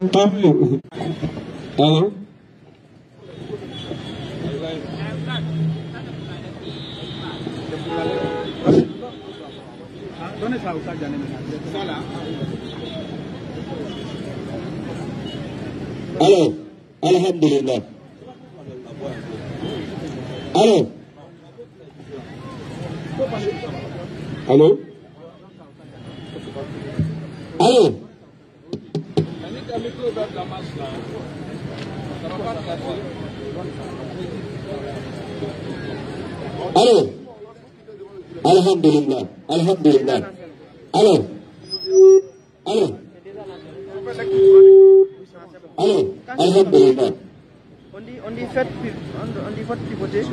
Allô? Allô? Alhamdulillah. Allô? Allô? Allô? Allô? Alhamdulillah. Alhamdulillah. Allô? Allô? Allô? Alhamdulillah. On dit faites pivoter.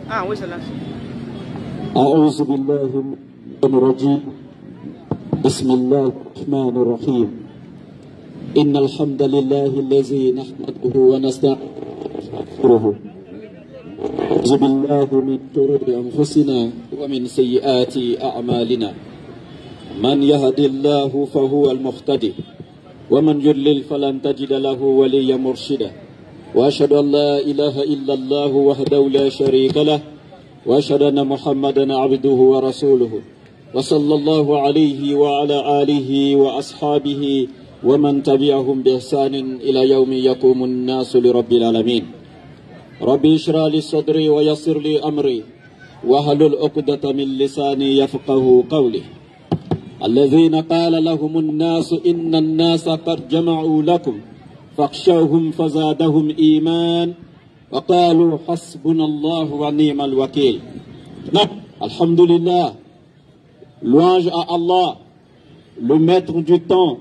Ah oui, c'est là. أعوذ بالله من الرجيم بسم الله الرحمن الرحيم إن الحمد لله الذي نحمده ونستغفره أعوذ بالله من شرور أنفسنا ومن سيئات أعمالنا من يهد الله فهو المهتدي ومن يضلل فلن تجد له وليا مرشدا وأشهد أن لا إله إلا الله وحده لا شريك له وأشهد أن محمدا عبده ورسوله وصلى الله عليه وعلى آله وأصحابه ومن تبعهم بإحسان إلى يوم يقوم الناس لرب العالمين ربي اشرح لي صدري ويسر لي أمري واحلل عقدة من لساني يفقه قولي الذين قال لهم الناس إن الناس قد جمعوا لكم فاخشوهم فزادهم إيمان وقالوا حسبنا الله ونعم الوكيل. Alhamdulillah, louange à Allah, le maître du temps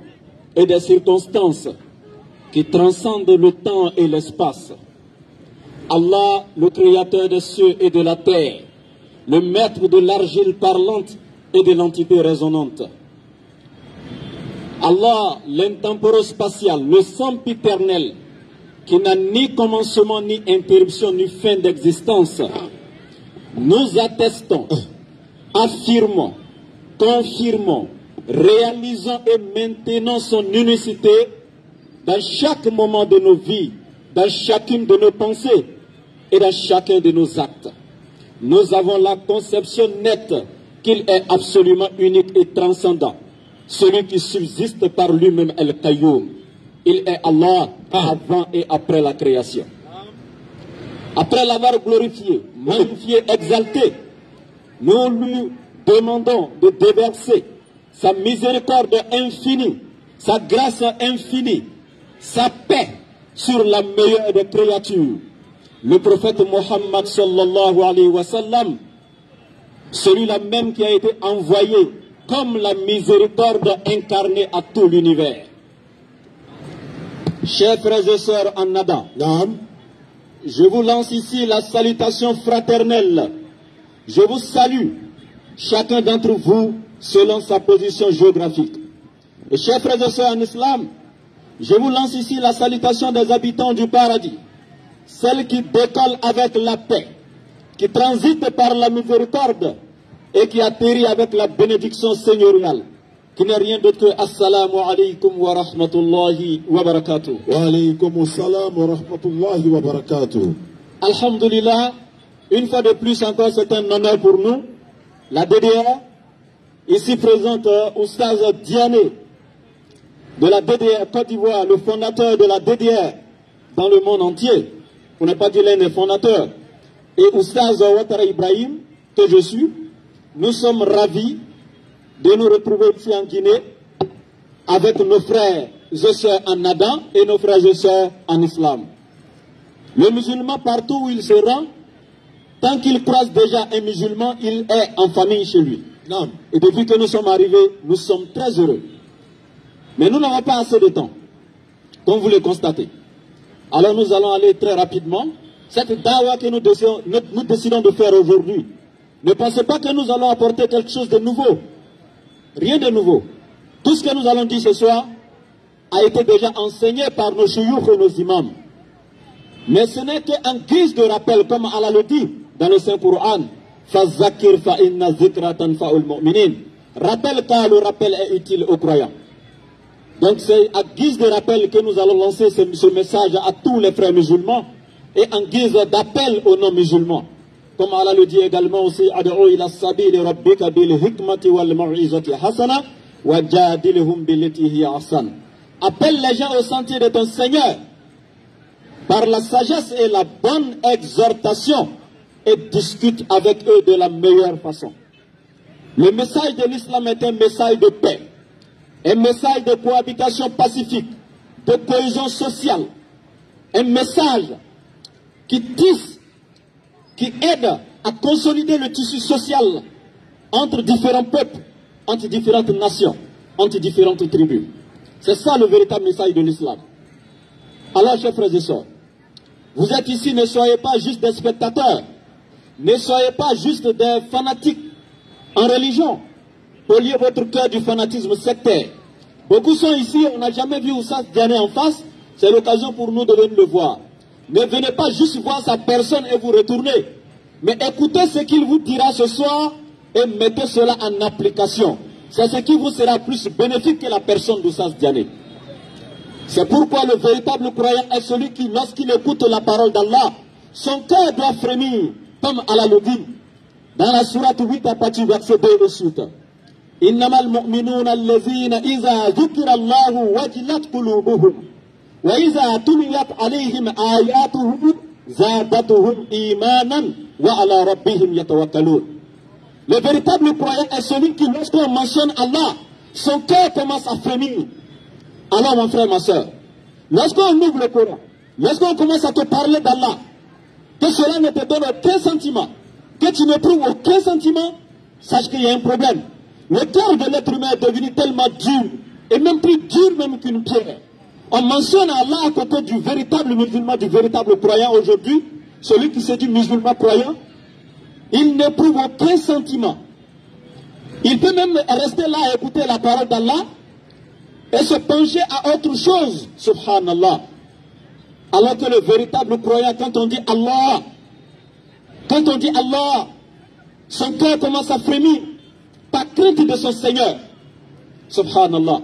et des circonstances qui transcendent le temps et l'espace. Allah, le créateur des cieux et de la terre, le maître de l'argile parlante et de l'entité résonante. Allah, l'intemporel-spatial, le sempiternel, qui n'a ni commencement, ni interruption, ni fin d'existence, nous attestons, affirmons, confirmons, réalisons et maintenons son unicité dans chaque moment de nos vies, dans chacune de nos pensées et dans chacun de nos actes. Nous avons la conception nette qu'il est absolument unique et transcendant, celui qui subsiste par lui-même El-Qayoum. Il est Allah avant et après la création. Après l'avoir glorifié, magnifié, exalté, nous lui demandons de déverser sa miséricorde infinie, sa grâce infinie, sa paix sur la meilleure des créatures. Le prophète Mohammed sallallahu alayhi wa sallam, celui-là même qui a été envoyé comme la miséricorde incarnée à tout l'univers. Chers frères et sœurs en Adam, je vous lance ici la salutation fraternelle. Je vous salue, chacun d'entre vous, selon sa position géographique. Et chers frères et sœurs en islam, je vous lance ici la salutation des habitants du paradis, celle qui décolle avec la paix, qui transite par la miséricorde et qui atterrit avec la bénédiction seigneuriale, qui n'est rien d'autre que Assalamu alaikum wa rahmatullahi wa barakatuh. Wa alaikum assalam wa rahmatullahi wa barakatuh. Alhamdulillah, une fois de plus encore, c'est un honneur pour nous. La DDR, ici présente Oustaz Diané, de la DDR Côte d'Ivoire, le fondateur de la DDR dans le monde entier, pour ne pas dire l'un des fondateurs, et Oustaz Ouattara Ibrahim, que je suis, nous sommes ravis de nous retrouver ici en Guinée avec nos frères et sœurs en Adam et nos frères et sœurs en islam. Le musulman, partout où il se rend, tant qu'il croise déjà un musulman, il est en famille chez lui. Non. Et depuis que nous sommes arrivés, nous sommes très heureux. Mais nous n'avons pas assez de temps, comme vous le constatez. Alors nous allons aller très rapidement. Cette dawa que nous décidons de faire aujourd'hui, ne pensez pas que nous allons apporter quelque chose de nouveau. Rien de nouveau. Tout ce que nous allons dire ce soir a été déjà enseigné par nos chouyouk et nos imams. Mais ce n'est qu'en guise de rappel, comme Allah le dit dans le Saint-Coran. Fazakir fa inna zikra tanfa'ul mu'minin. Rappel car le rappel est utile aux croyants. Donc c'est à guise de rappel que nous allons lancer ce message à tous les frères musulmans et en guise d'appel aux non-musulmans. Comme Allah le dit également aussi, Ad'u ila sabili rabbika bil hikmati wal mau'izati hasana wa jadilhum billati hiya ahsan. Appelle les gens au sentier de ton Seigneur par la sagesse et la bonne exhortation et discute avec eux de la meilleure façon. Le message de l'islam est un message de paix, un message de cohabitation pacifique, de cohésion sociale, un message qui tisse, qui aide à consolider le tissu social entre différents peuples, entre différentes nations, entre différentes tribus. C'est ça le véritable message de l'islam. Alors, chers frères et sœurs, vous êtes ici, ne soyez pas juste des spectateurs, ne soyez pas juste des fanatiques en religion. Poliez votre cœur du fanatisme sectaire. Beaucoup sont ici, on n'a jamais vu Oussas Diané en face, c'est l'occasion pour nous de venir le voir. Ne venez pas juste voir sa personne et vous retournez, mais écoutez ce qu'il vous dira ce soir et mettez cela en application. C'est ce qui vous sera plus bénéfique que la personne d'Oussas Diané. C'est pourquoi le véritable croyant est celui qui, lorsqu'il écoute la parole d'Allah, son cœur doit frémir, comme Allah le dit, dans la sourate 8 à partir du verset 2 et suite. Innamal mu'minuna allazina iza dhukira Allahu wajilat qulubuhum wa iza tuliyat alayhim ayatuhu zadatuhum imanan wa ala rabbihim yatawakkalun. Le véritable croyant est celui qui, lorsqu'on mentionne Allah, son cœur commence à frémir. Alors mon frère, ma soeur, lorsqu'on ouvre le Coran, lorsqu'on commence à te parler d'Allah, que cela ne te donne aucun sentiment, que tu n'éprouves aucun sentiment, sache qu'il y a un problème. Le cœur de l'être humain est devenu tellement dur, et même plus dur même qu'une pierre. On mentionne Allah à côté du véritable musulman, du véritable croyant aujourd'hui, celui qui se dit musulman croyant, il n'éprouve aucun sentiment. Il peut même rester là à écouter la parole d'Allah et se pencher à autre chose, subhanallah. Alors que le véritable croyant, quand on dit Allah, son cœur commence à frémir par crainte de son Seigneur, subhanallah.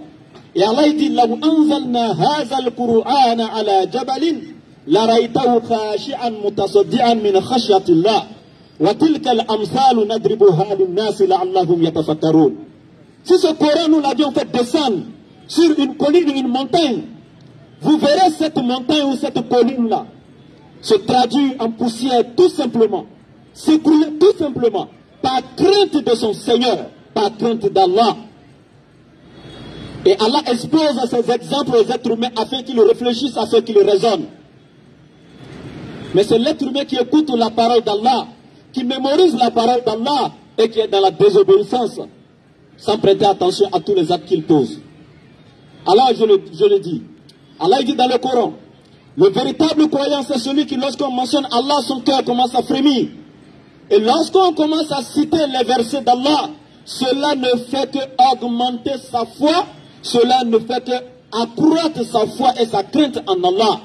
Et Allah il dit, لو أنزلنا هذا القرآن على جبل لرأيته خاشعا متصدعا من خشية الله وتلك الأمثال نضربها للناس لعلهم يتفكرون. Si ce Coran nous l'avions fait descendre sur une colline ou une montagne, vous verrez cette montagne ou cette colline-là se traduire en poussière tout simplement, s'écrouler tout simplement, par crainte de son Seigneur, par crainte d'Allah. Et Allah expose ces exemples aux êtres humains afin qu'ils réfléchissent à ce qu'ils raisonnent. Mais c'est l'être humain qui écoute la parole d'Allah, qui mémorise la parole d'Allah et qui est dans la désobéissance, sans prêter attention à tous les actes qu'il pose. Alors je le dis, Allah dit dans le Coran, le véritable croyant c'est celui qui lorsqu'on mentionne Allah, son cœur commence à frémir. Et lorsqu'on commence à citer les versets d'Allah, cela ne fait que augmenter sa foi, cela ne fait que accroître sa foi et sa crainte en Allah.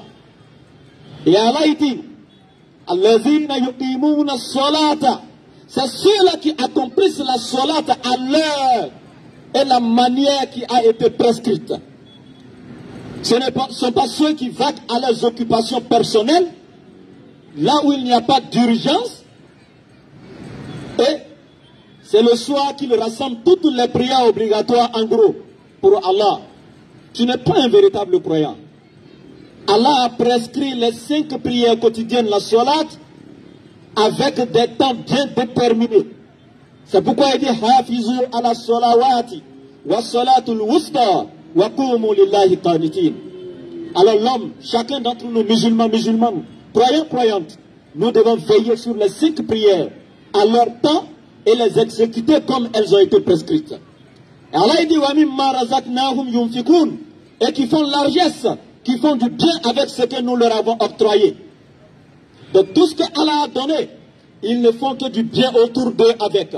Et Allah dit, Allazina yuqimuna as-salata, c'est ceux-là qui accomplissent la salata à l'heure et la manière qui a été prescrite. Ce ne sont pas ceux qui vaquent à leurs occupations personnelles, là où il n'y a pas d'urgence, et c'est le soir qu'ils rassemblent toutes les prières obligatoires en gros pour Allah. Tu n'es pas un véritable croyant. Allah a prescrit les 5 prières quotidiennes, la salat, avec des temps bien déterminés. C'est pourquoi il dit Hafizu ala salawati wa salatul wusta wa qumu lillahi qanitin. Alors l'homme, chacun d'entre nous, musulmans, croyants, croyantes, nous devons veiller sur les 5 prières à leur temps et les exécuter comme elles ont été prescrites. Et Allah dit wa mimma razaqnahum yunfikun, et qui font largesse, qui font du bien avec ce que nous leur avons octroyé. De tout ce que Allah a donné, ils ne font que du bien autour d'eux avec.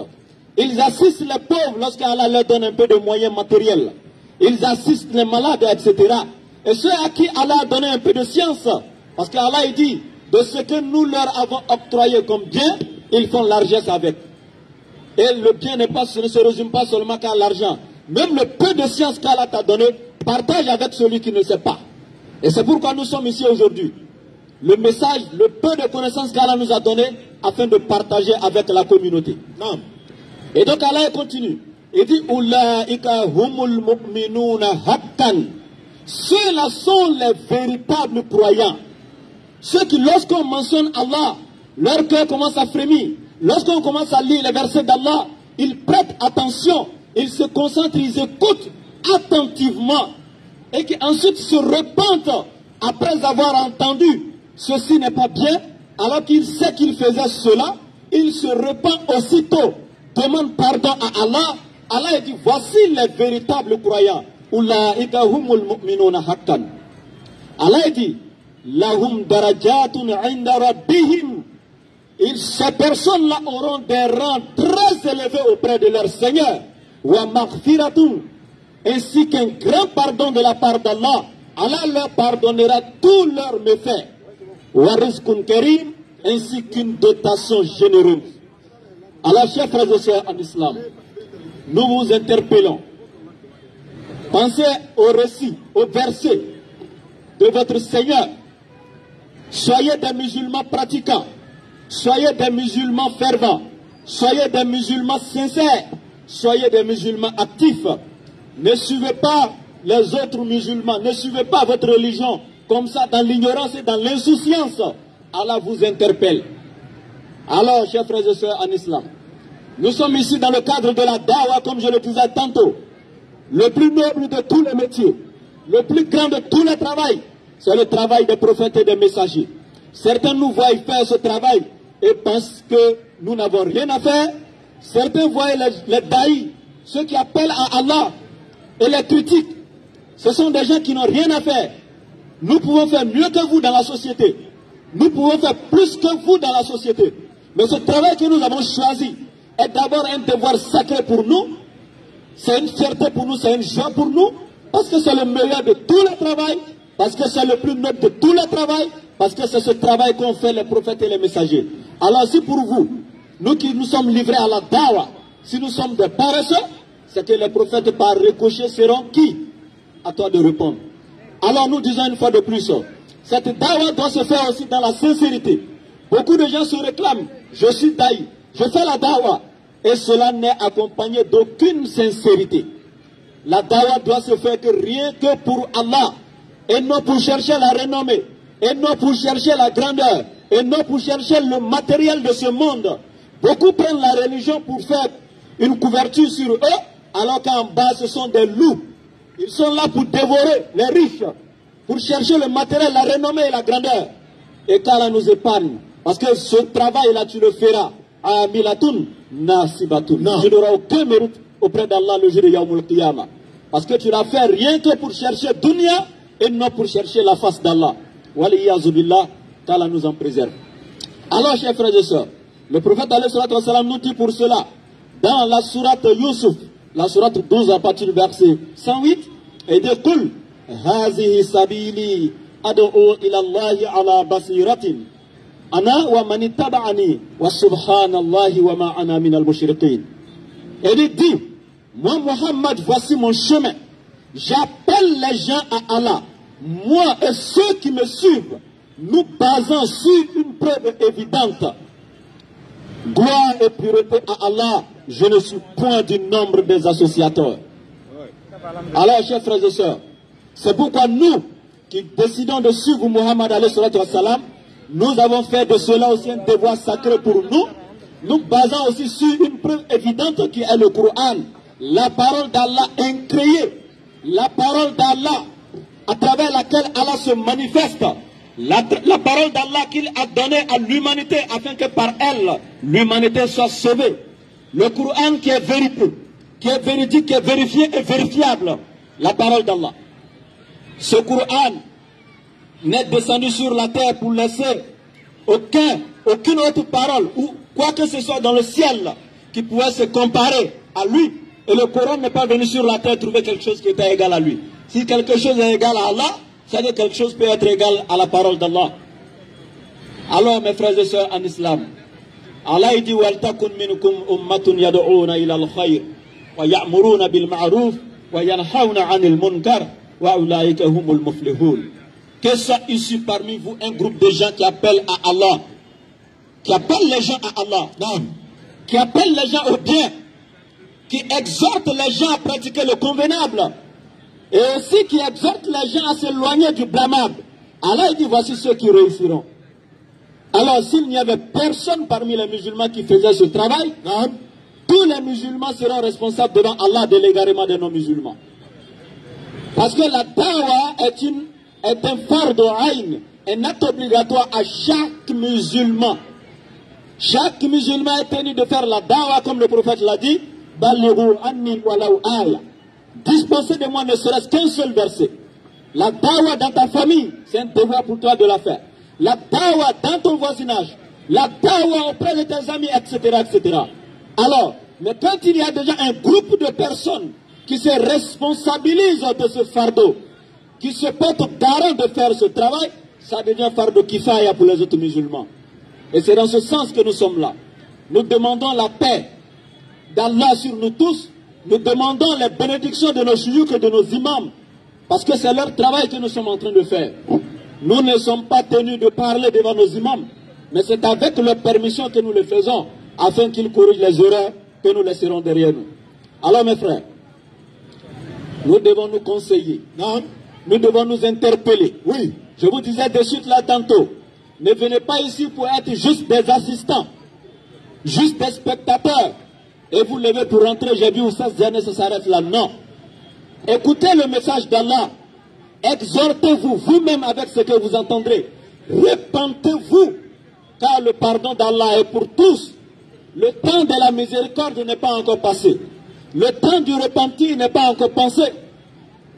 Ils assistent les pauvres lorsqu'Allah leur donne un peu de moyens matériels. Ils assistent les malades, etc. Et ceux à qui Allah a donné un peu de science, parce qu'Allah dit, de ce que nous leur avons octroyé comme bien, ils font largesse avec. Et le bien ne se résume pas seulement qu'à l'argent. Même le peu de science qu'Allah t'a donné, partage avec celui qui ne sait pas. Et c'est pourquoi nous sommes ici aujourd'hui. Le message, le peu de connaissances qu'Allah nous a donné, afin de partager avec la communauté. Non. Et donc Allah continue. Il dit, Ulaika humul mu'minuna haqqan. Ceux-là sont les véritables croyants. Ceux qui, lorsqu'on mentionne Allah, leur cœur commence à frémir. Lorsqu'on commence à lire les versets d'Allah, ils prêtent attention, ils se concentrent, ils écoutent attentivement. Et qui ensuite se repentent après avoir entendu ceci n'est pas bien, alors qu'il sait qu'il faisait cela, il se repent aussitôt, demande pardon à Allah. Allah dit, voici les véritables croyants. Ulaika humul mu'minuna haqqan. Allah dit, lahum darajatun 'inda rabbihim. Ces personnes-là auront des rangs très élevés auprès de leur Seigneur. Wa maghfiratun, ainsi qu'un grand pardon de la part d'Allah. Allah leur pardonnera tous leurs méfaits. Wa rizqun karim, ainsi qu'une dotation généreuse. Alors, chers frères et sœurs en islam, nous vous interpellons. Pensez au récit, au verset de votre Seigneur. Soyez des musulmans pratiquants. Soyez des musulmans fervents. Soyez des musulmans sincères. Soyez des musulmans actifs. Ne suivez pas les autres musulmans. Ne suivez pas votre religion comme ça dans l'ignorance et dans l'insouciance. Allah vous interpelle. Alors, chers frères et sœurs en islam, nous sommes ici dans le cadre de la dawa, comme je le disais tantôt. Le plus noble de tous les métiers, le plus grand de tous les travails, c'est le travail des prophètes et des messagers. Certains nous voient faire ce travail et pensent que nous n'avons rien à faire. Certains voient les daïs, ceux qui appellent à Allah et les critiquent. Ce sont des gens qui n'ont rien à faire. Nous pouvons faire mieux que vous dans la société. Nous pouvons faire plus que vous dans la société. Mais ce travail que nous avons choisi est d'abord un devoir sacré pour nous. C'est une fierté pour nous, c'est une joie pour nous. Parce que c'est le meilleur de tout le travail. Parce que c'est le plus noble de tout le travail. Parce que c'est ce travail qu'ont fait les prophètes et les messagers. Alors si pour vous, nous qui nous sommes livrés à la dawa, si nous sommes des paresseux, c'est que les prophètes par ricochet seront qui? À toi de répondre. Alors nous disons une fois de plus, cette dawa doit se faire aussi dans la sincérité. Beaucoup de gens se réclament, je suis daï, je fais la dawa. Et cela n'est accompagné d'aucune sincérité. La dawa doit se faire que rien que pour Allah. Et non pour chercher la renommée. Et non pour chercher la grandeur. Et non pour chercher le matériel de ce monde. Beaucoup prennent la religion pour faire une couverture sur eux, alors qu'en bas ce sont des loups. Ils sont là pour dévorer les riches, pour chercher le matériel, la renommée et la grandeur. Et qu'Allah nous épargne. Parce que ce travail-là, tu le feras. Amilatun nasibatun. Tu n'auras aucun mérite auprès d'Allah le jour de Yawmul Qiyamah. Parce que tu l'as fait rien que pour chercher dunya et non pour chercher la face d'Allah. Waliyazubillah, qu'Allah nous en préserve. Alors, chers frères et sœurs, le prophète alayhi salatu wa salam nous dit pour cela, dans la sourate Yusuf, la sourate 12 à partir du verset 108, et de Kul, Hazihi sabili ad'u ila Allahi ala basiratin. Ana wa manitaba'ani wa subhanallahi wa ma'ana min al-mushriqin. Et il dit, moi Muhammad, voici mon chemin. J'appelle les gens à Allah. Moi et ceux qui me suivent, nous basons sur une preuve évidente. Gloire et pureté à Allah, je ne suis point du nombre des associateurs. Alors, chers frères et sœurs, c'est pourquoi nous, qui décidons de suivre Muhammad alayhi salatu wa salam, nous avons fait de cela aussi un devoir sacré pour nous. Nous basons aussi sur une preuve évidente qui est le Coran. La parole d'Allah incréée. La parole d'Allah à travers laquelle Allah se manifeste. La parole d'Allah qu'il a donnée à l'humanité afin que par elle, l'humanité soit sauvée. Le Coran qui est vérité, qui est véridique, qui est vérifié et vérifiable. La parole d'Allah. Ce Coran n'est descendu sur la terre pour laisser aucune autre parole ou quoi que ce soit dans le ciel qui pouvait se comparer à lui. Et le Coran n'est pas venu sur la terre trouver quelque chose qui était égal à lui. Si quelque chose est égal à Allah, ça veut dire que quelque chose peut être égal à la parole d'Allah. Alors mes frères et sœurs en islam, Allah dit وَلْتَكُنْ مِنْكُمْ أُمَّةٌ يَدْعُونَ إِلَى الْخَيْرِ وَيَأْمُرُونَ بِالْمَعْرُوفِ وَيَنْهَوْنَ عَنِ الْمُنْكَرِ وَأُولَٰئِكَ هُمُ الْمُفْلِحُونَ. Que soit issu parmi vous un groupe de gens qui appellent à Allah, qui appellent les gens à Allah, qui appellent les gens au bien, qui exhortent les gens à pratiquer le convenable, et aussi qui exhortent les gens à s'éloigner du blâmable. Allah dit voici ceux qui réussiront. Alors s'il n'y avait personne parmi les musulmans qui faisait ce travail, tous les musulmans seront responsables devant Allah de l'égarement de non-musulmans. Parce que la dawa est un fardu ayn, un acte obligatoire à chaque musulman. Chaque musulman est tenu de faire la dawa comme le prophète l'a dit. Balighu anni walau aya. Dispensez de moi ne serait-ce qu'un seul verset. La dawa dans ta famille, c'est un devoir pour toi de la faire. La dawa dans ton voisinage, la dawa auprès de tes amis, etc., etc. Alors, mais quand il y a déjà un groupe de personnes qui se responsabilisent de ce fardeau, qui se portent garant de faire ce travail, ça devient fardeau kifaya pour les autres musulmans. Et c'est dans ce sens que nous sommes là. Nous demandons la paix d'Allah sur nous tous. Nous demandons les bénédictions de nos chouyouk et de nos imams. Parce que c'est leur travail que nous sommes en train de faire. Nous ne sommes pas tenus de parler devant nos imams. Mais c'est avec leur permission que nous le faisons. Afin qu'ils corrigent les erreurs que nous laisserons derrière nous. Alors mes frères, nous devons nous conseiller. Non? Nous devons nous interpeller. Oui, je vous disais de suite là tantôt. Ne venez pas ici pour être juste des assistants. Juste des spectateurs. Et vous levez pour rentrer, j'ai vu où ça s'arrête là. Non. Écoutez le message d'Allah. Exhortez-vous vous-même avec ce que vous entendrez. Repentez-vous, car le pardon d'Allah est pour tous. Le temps de la miséricorde n'est pas encore passé. Le temps du repentir n'est pas encore pensé.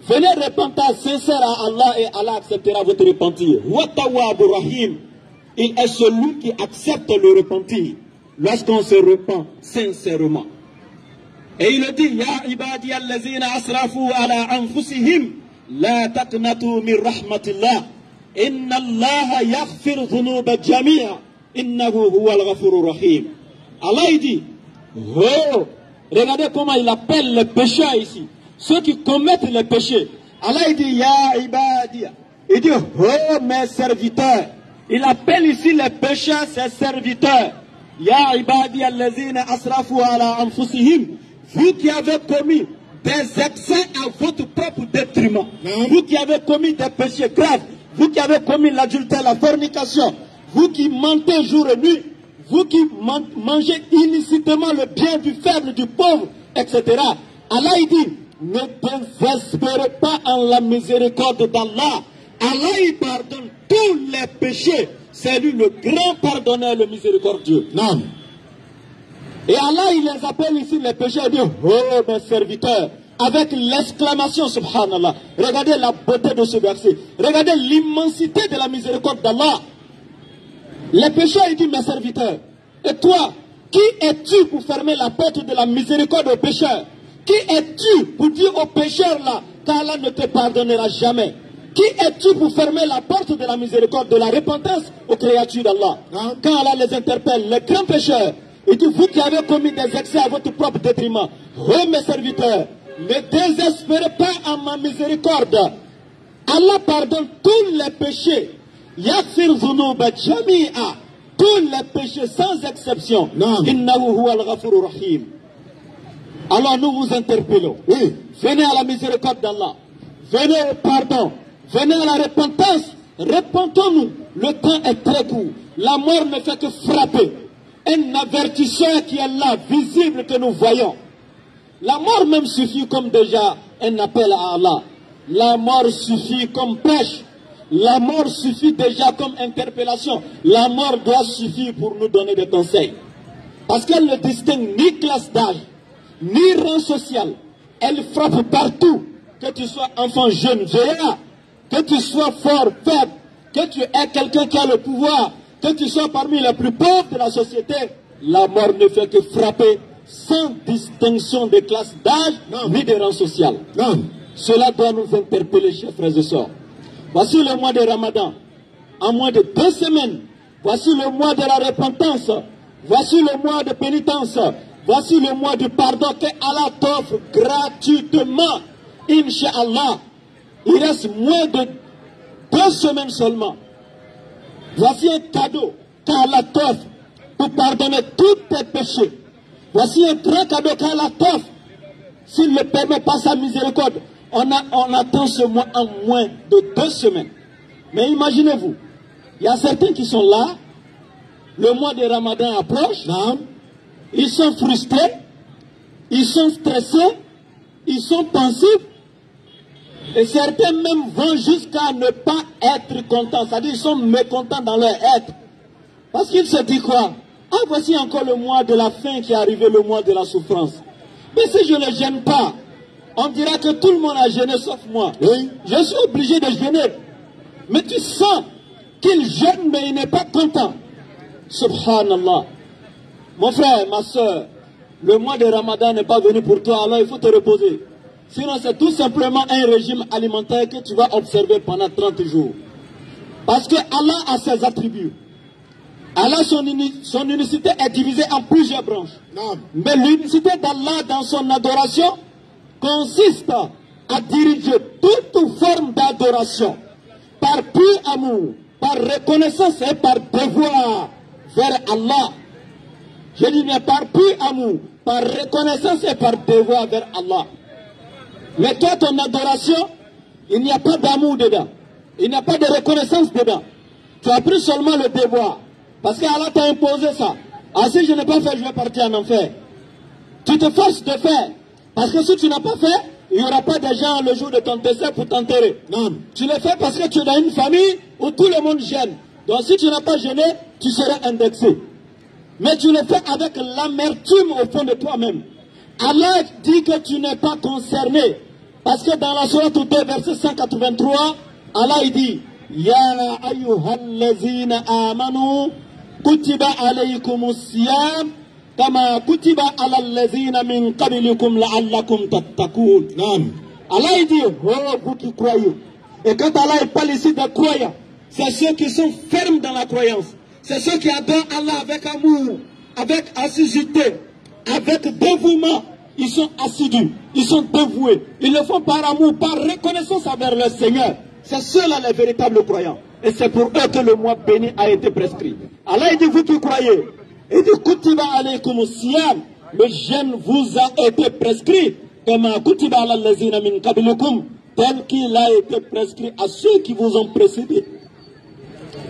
Venez repentir sincère à Allah et Allah acceptera votre repentir. Wattawwabur Rahim. Il est celui qui accepte le repentir lorsqu'on se repent sincèrement. Et il dit, Ya ibadi allazina asrafu ala anfusihim, la taqnatu min rahmatillah. Inna Allah yaghfir dhunuba jami'a. Innahu huwal ghafurur rahim. Allah il dit, oh, regardez comment il appelle les pécheurs ici. Ceux qui commettent les péchés. Allah il dit, Ya ibadi. Il dit, oh mes serviteurs. Il appelle ici les pécheurs ses serviteurs. Ya ibadi allazina asrafu ala anfusihim. Vous qui avez commis des excès à votre propre détriment. Vous qui avez commis des péchés graves. Vous qui avez commis l'adultère, la fornication. Vous qui mentez jour et nuit. Vous qui mangez illicitement le bien du faible, du pauvre, etc. Allah il dit, ne désespérez pas en la miséricorde d'Allah. Allah il pardonne tous les péchés. C'est lui le grand pardonneur, le miséricordieux. Non. Et Allah il les appelle ici les pécheurs. Il dit, oh mes serviteurs. Avec l'exclamation subhanallah. Regardez la beauté de ce verset. Regardez l'immensité de la miséricorde d'Allah. Les pécheurs, il dit, mes serviteurs. Et toi, qui es-tu pour fermer la porte de la miséricorde aux pécheurs? Qui es-tu pour dire aux pécheurs là qu'Allah ne te pardonnera jamais? Qui es-tu pour fermer la porte de la miséricorde, de la repentance aux créatures d'Allah? Quand Allah les interpelle, les grands pécheurs, il dit, vous qui avez commis des excès à votre propre détriment, oh mes serviteurs, ne désespérez pas en ma miséricorde. Allah pardonne tous les péchés. Yaghfir dhunuba jami'a. Tous les péchés sans exception. Innahu huwal ghafurur rahim. Alors nous vous interpellons. Oui. Venez à la miséricorde d'Allah. Venez au pardon. Venez à la repentance. Repentons-nous. Le temps est très court. La mort ne fait que frapper. Un avertisseur qui est là, visible, que nous voyons. La mort même suffit comme déjà un appel à Allah. La mort suffit comme prêche. La mort suffit déjà comme interpellation. La mort doit suffire pour nous donner des conseils. Parce qu'elle ne distingue ni classe d'âge, ni rang social. Elle frappe partout. Que tu sois enfant, jeune, vieillard. Que tu sois fort, faible. que tu es quelqu'un qui a le pouvoir, que tu sois parmi les plus pauvres de la société, la mort ne fait que frapper sans distinction de classe d'âge ni de rang social. Non. Cela doit nous interpeller, chers frères et sœurs. Voici le mois de Ramadan. En moins de 2 semaines, voici le mois de la repentance. Voici le mois de pénitence. Voici le mois du pardon que Allah t'offre gratuitement. Inch'Allah. Il reste moins de 2 semaines seulement. Voici un cadeau qu'Allah t'offre pour pardonner tous tes péchés. Voici un grand cadeau qu'Allah t'offre. S'il ne permet pas sa miséricorde, on attend ce mois en moins de 2 semaines. Mais imaginez-vous, il y a certains qui sont là, le mois de Ramadan approche, ils sont frustrés, ils sont stressés, ils sont pensifs, et certains même vont jusqu'à ne pas être contents, c'est-à-dire ils sont mécontents dans leur être. Parce qu'ils se disent quoi? Ah, voici encore le mois de la faim qui est arrivé, le mois de la souffrance. Mais si je ne gêne pas, on dira que tout le monde a gêné sauf moi. Oui. Je suis obligé de gêner. Mais tu sens qu'il gêne mais il n'est pas content. Subhanallah. Mon frère, ma soeur, le mois de Ramadan n'est pas venu pour toi, alors il faut te reposer. Sinon c'est tout simplement un régime alimentaire que tu vas observer pendant 30 jours. Parce que Allah a ses attributs. Allah, son unicité est divisée en plusieurs branches. Non. Mais l'unicité d'Allah dans son adoration consiste à diriger toute forme d'adoration par pur amour, par reconnaissance et par devoir vers Allah. Je dis bien par pur amour, par reconnaissance et par devoir vers Allah. Mais toi, ton adoration, il n'y a pas d'amour dedans. Il n'y a pas de reconnaissance dedans. Tu as pris seulement le devoir. Parce qu'Allah t'a imposé ça. Ah, si je n'ai pas fait, je vais partir en enfer. Tu te forces de faire. Parce que si tu n'as pas fait, il n'y aura pas de gens le jour de ton décès pour t'enterrer. Non. Tu le fais parce que tu es dans une famille où tout le monde gêne. Donc si tu n'as pas gêné, tu seras indexé. Mais tu le fais avec l'amertume au fond de toi-même. Allah dit que tu n'es pas concerné. Parce que dans la sourate 2, verset 183, Allah il dit Ya ayyuhallazina amanu kutiba alaykumus siyam kama kutiba alal lazina min qablikum la'allakum tattaqun. Allah il dit oh vous qui croyez. Et quand Allah parle ici des croyants, c'est ceux qui sont fermes dans la croyance. C'est ceux qui adorent Allah avec amour, avec assiduité, avec dévouement. Ils sont assidus, ils sont dévoués. Ils le font par amour, par reconnaissance envers leur Seigneur. C'est ceux-là les véritables croyants. Et c'est pour eux que le mois béni a été prescrit. Allah il dit, vous qui croyez, il dit, Kutiba alaykum siyam, le jeûne vous a été prescrit, comme Kutiba alal lazina min qablikum, tel qu'il a été prescrit à ceux qui vous ont précédés.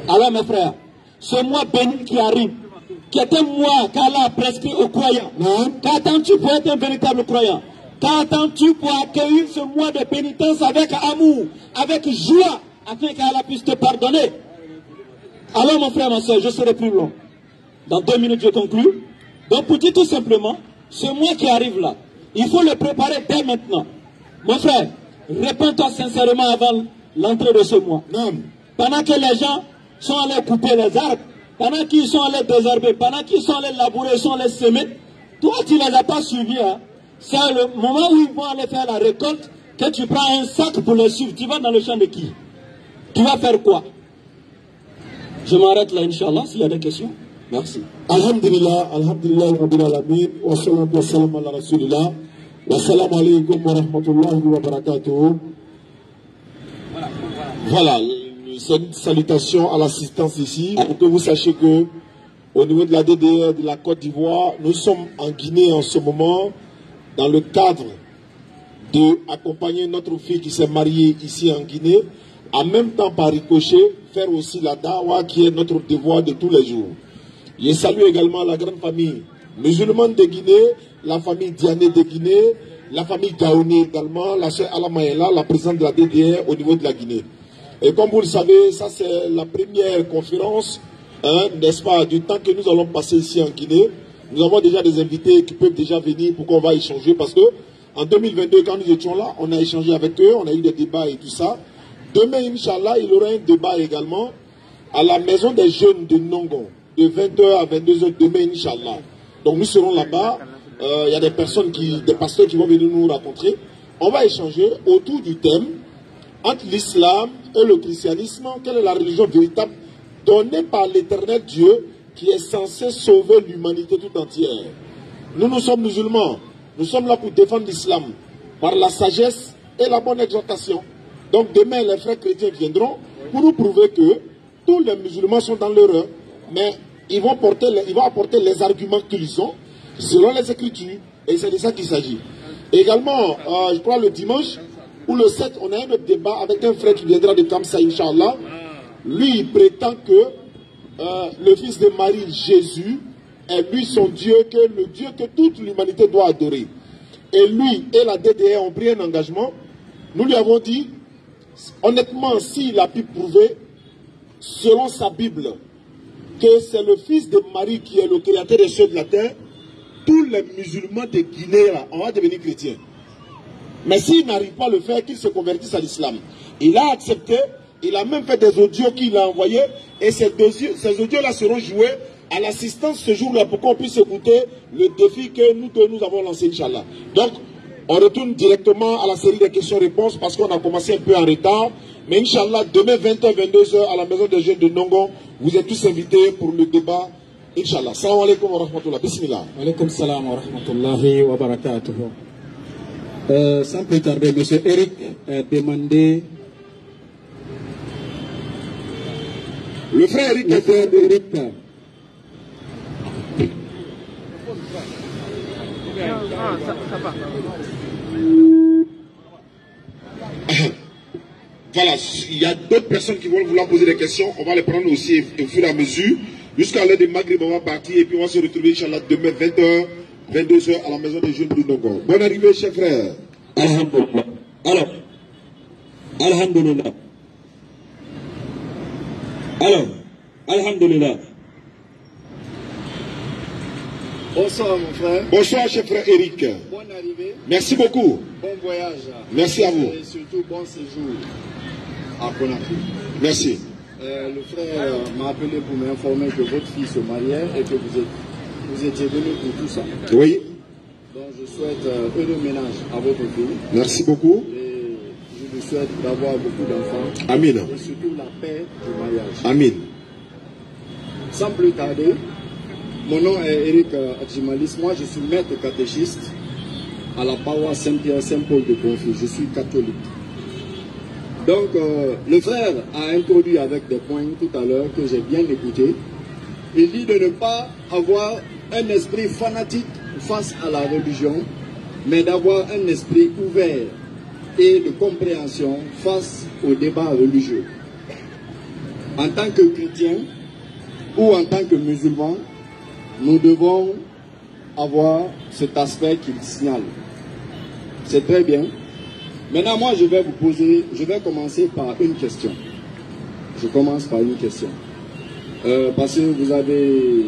Alors mes frères, ce mois béni qui arrive, qui est un mois qu'Allah a prescrit aux croyants, qu'attends-tu pour être un véritable croyant? Qu'attends-tu pour accueillir ce mois de pénitence avec amour, avec joie, afin qu'Allah puisse te pardonner? Alors mon frère, ma soeur, je serai plus long. Dans 2 minutes, je conclue. Donc pour dire tout simplement, ce mois qui arrive là, il faut le préparer dès maintenant. Mon frère, réponds-toi sincèrement avant l'entrée de ce mois. Non. Pendant que les gens sont allés couper les arbres, pendant qu'ils sont allés désherber, pendant qu'ils sont allés labourer, ils sont allés semer, toi tu ne les as pas suivis. Hein? C'est le moment où ils vont aller faire la récolte que tu prends un sac pour les suivre. Tu vas dans le champ de qui? Tu vas faire quoi? Je m'arrête là, Inch'Allah, s'il y a des questions. Merci. Alhamdulillah, alhamdulillah, rabbil alamin, wa salatu wa salam ala rasulillah, wa salam alaykum wa rahmatullahi wa barakatuh. Voilà, c'est une salutation à l'assistance ici, pour que vous sachiez que, au niveau de la DDR de la Côte d'Ivoire, nous sommes en Guinée en ce moment, dans le cadre d'accompagner notre fille qui s'est mariée ici en Guinée, en même temps par ricochet, faire aussi la dawa qui est notre devoir de tous les jours. Je salue également la grande famille musulmane de Guinée, la famille Diané de Guinée, la famille Gaouni également, la sœur Alamaëla, la présidente de la DDR au niveau de la Guinée. Et comme vous le savez, ça c'est la première conférence, hein, n'est-ce pas, du temps que nous allons passer ici en Guinée. Nous avons déjà des invités qui peuvent déjà venir pour qu'on va échanger parce que en 2022, quand nous étions là, on a échangé avec eux, on a eu des débats et tout ça. Demain, Inch'Allah, il y aura un débat également à la maison des jeunes de Nongon, de 20h à 22h demain, Inch'Allah. Donc nous serons là-bas. Il y a des personnes, des pasteurs qui vont venir nous rencontrer. On va échanger autour du thème entre l'islam et le christianisme. Quelle est la religion véritable donnée par l'éternel Dieu qui est censé sauver l'humanité tout entière? Nous sommes musulmans. Nous sommes là pour défendre l'islam par la sagesse et la bonne exhortation. Donc demain, les frères chrétiens viendront pour nous prouver que tous les musulmans sont dans l'erreur. Mais ils vont apporter les arguments qu'ils ont selon les Écritures. Et c'est de ça qu'il s'agit. Également, je crois le dimanche ou le 7, on a un autre débat avec un frère qui viendra de Kamsa, Inch'Allah. Lui, il prétend que le fils de Marie, Jésus, est lui son Dieu, le Dieu que toute l'humanité doit adorer. Et lui et la DDR ont pris un engagement. Nous lui avons dit, honnêtement, s'il a pu prouver, selon sa Bible, que c'est le fils de Marie qui est le créateur des cieux de la terre, tous les musulmans de Guinée, là, on va devenir chrétiens. Mais s'il n'arrive pas à le faire, qu'il se convertisse à l'islam. Il a accepté, il a même fait des audios qu'il a envoyés, et ces audios-là seront joués à l'assistance ce jour-là pour qu'on puisse écouter le défi que nous avons lancé, Inch'Allah. Donc, on retourne directement à la série des questions-réponses parce qu'on a commencé un peu en retard. Mais Inch'Allah, demain 20h, 22h à la maison des jeunes de Nongon, vous êtes tous invités pour le débat. Inch'Allah. Salam alaikum wa rahmatullah. Bismillah. Alaikum salam wa rahmatullahi wa barakatuh. Sans plus tarder, M. Eric a demandé. Le frère Eric. Ça va. Voilà, il y a d'autres personnes qui vont vouloir poser des questions. On va les prendre aussi au fur et à mesure. Jusqu'à l'heure des Maghreb, on va partir et puis on va se retrouver, Inch'Allah, demain 20h, 22h à la maison des jeunes du Nongon. Bonne arrivée, chers frères. Alhamdulillah. Alors, Alhamdulillah. Alhamdulillah. Bonsoir mon frère. Bonsoir, cher frère Eric. Bonne arrivée. Merci beaucoup. Bon voyage. Merci à vous. Et surtout bon séjour à Conakry. Merci. Le frère m'a appelé pour m'informer que votre fille se mariait et que vous étiez venu pour tout ça. Oui. Donc je souhaite heureux ménage à votre fille. Merci beaucoup. Et je lui souhaite d'avoir beaucoup d'enfants. Amin. Et surtout la paix du mariage. Amin. Sans plus tarder, mon nom est Eric Adjimalis. Moi, je suis maître catéchiste à la paroisse Saint-Pierre Saint-Paul de Conflits. Je suis catholique. Donc, le frère a introduit avec des points tout à l'heure que j'ai bien écouté. Il dit de ne pas avoir un esprit fanatique face à la religion, mais d'avoir un esprit ouvert et de compréhension face au débat religieux. En tant que chrétien ou en tant que musulman, nous devons avoir cet aspect qu'il signale. C'est très bien. Maintenant, moi, je vais commencer par une question. Je commence par une question. Parce que vous avez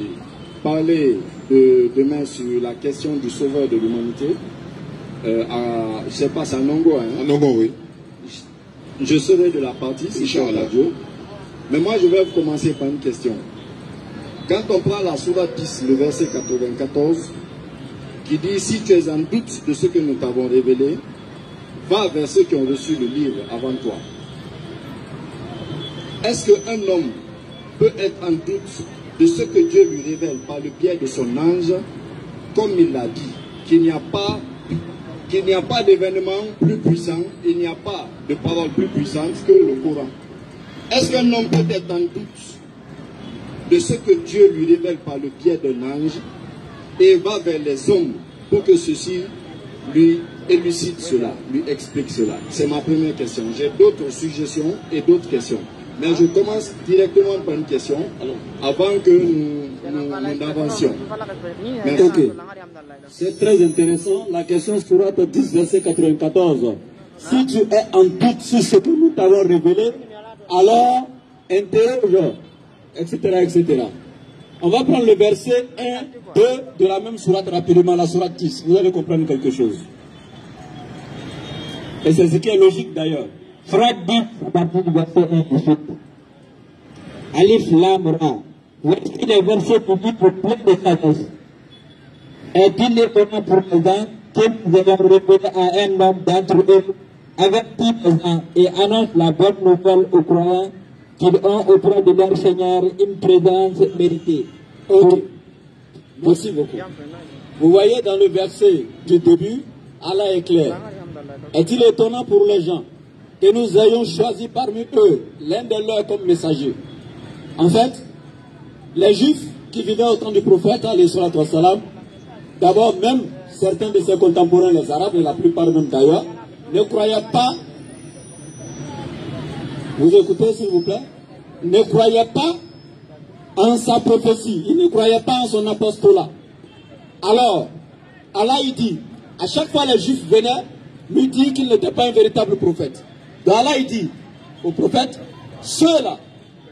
parlé demain sur la question du sauveur de l'humanité. Je ne sais pas, c'est à Nongo. Hein? Nongo, oui. Je serai de la partie, si Inch'Allah. Mais moi, je vais commencer par une question. Quand on prend la sourate 10, le verset 94, qui dit « Si tu es en doute de ce que nous t'avons révélé, va vers ceux qui ont reçu le livre avant toi. » Est-ce qu'un homme peut être en doute de ce que Dieu lui révèle par le biais de son ange, comme il l'a dit, qu'il n'y a pas d'événement plus puissant, il n'y a pas de parole plus puissante que le Coran. Est-ce qu'un homme peut être en doute de ce que Dieu lui révèle par le biais d'un ange et va vers les hommes pour que ceux-ci lui élucident cela, lui expliquent cela? C'est ma première question. J'ai d'autres suggestions et d'autres questions. Mais je commence directement par une question avant que nous avancions. Ok. C'est très intéressant. La question sourate 10, verset 94. Si tu es en doute sur ce que nous t'avons révélé, alors interroge, etc., etc. On va prendre le verset 1, 2 de la même sourate rapidement, la sourate 10. Vous allez comprendre quelque chose. Et c'est ce qui est logique d'ailleurs. Frère 10, à partir du verset 1 et 8. Alif Lam Ra. Voici les versets pour dire pour plein de sagesse. Est-il étonnant pour les gens que nous ayons révélé à un homme d'entre eux avec tous les gens et annonce la bonne nouvelle aux croyants qu'ils ont auprès de leur Seigneur une présence méritée. Ok. Merci beaucoup. Vous voyez dans le verset du début, Allah est clair. Est-il étonnant pour les gens que nous ayons choisi parmi eux l'un de leurs comme messager? En fait, les Juifs qui vivaient au temps du prophète, d'abord même certains de ses contemporains, les Arabes, et la plupart même d'ailleurs, ne croyaient pas, vous écoutez s'il vous plaît, ne croyaient pas en sa prophétie, ils ne croyaient pas en son apostolat. Alors, Allah il dit, à chaque fois les Juifs venaient, lui dire qu'il n'était pas un véritable prophète. Donc Allah il dit au prophète, ceux-là,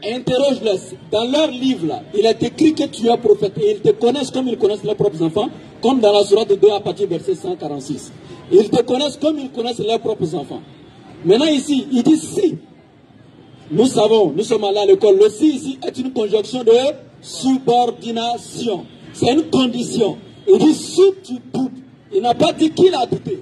interroge-les, dans leur livre là, il est écrit que tu es prophète et ils te connaissent comme ils connaissent leurs propres enfants, comme dans la sourate 2 à partir du verset 146. Ils te connaissent comme ils connaissent leurs propres enfants. Maintenant ici, il dit si. Nous savons, nous sommes allés à l'école, le si ici est une conjonction de subordination. C'est une condition. Il dit si tu doutes, il n'a pas dit qu'il a douté.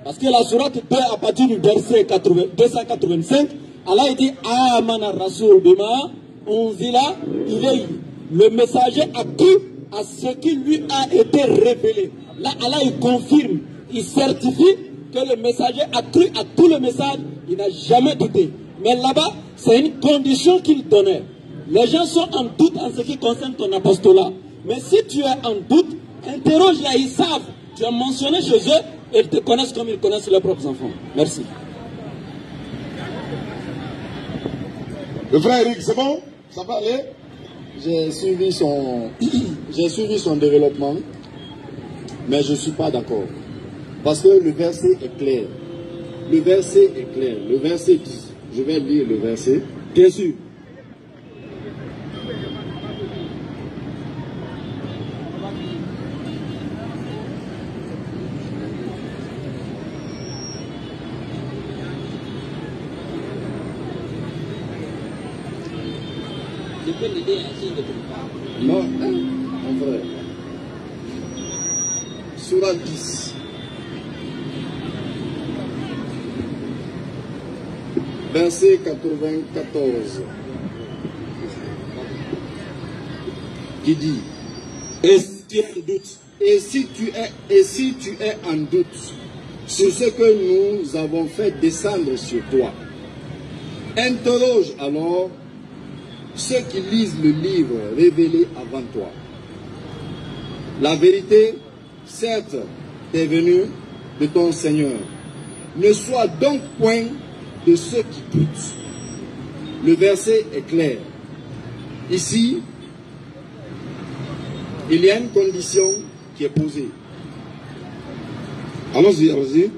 Parce que la sourate 2 à partir du verset 285, Allah il dit Amana Rasul Bima Unzila Ilayhi. Le messager a cru à ce qui lui a été révélé. Là, Allah il confirme, il certifie que le messager a cru à tout le message, il n'a jamais douté. Mais là-bas, c'est une condition qu'il donnait. Les gens sont en doute en ce qui concerne ton apostolat. Mais si tu es en doute, interroge-les, ils savent. Tu as mentionné chez eux et ils te connaissent comme ils connaissent leurs propres enfants. Merci. Le frère Eric, c'est bon? Ça va aller? J'ai suivi son développement, mais je ne suis pas d'accord. Parce que le verset est clair. Le verset est clair. Le verset dit, je vais lire le verset. Bien sûr. Non, mon frère. Sourate 10. Verset 94. Qui dit, et si tu es en doute sur ce que nous avons fait descendre sur toi, interroge alors ceux qui lisent le livre révélé avant toi. La vérité, certes, est venue de ton Seigneur. Ne sois donc point de ceux qui doutent. Le verset est clair. Ici, il y a une condition qui est posée. Allons-y, allons-y.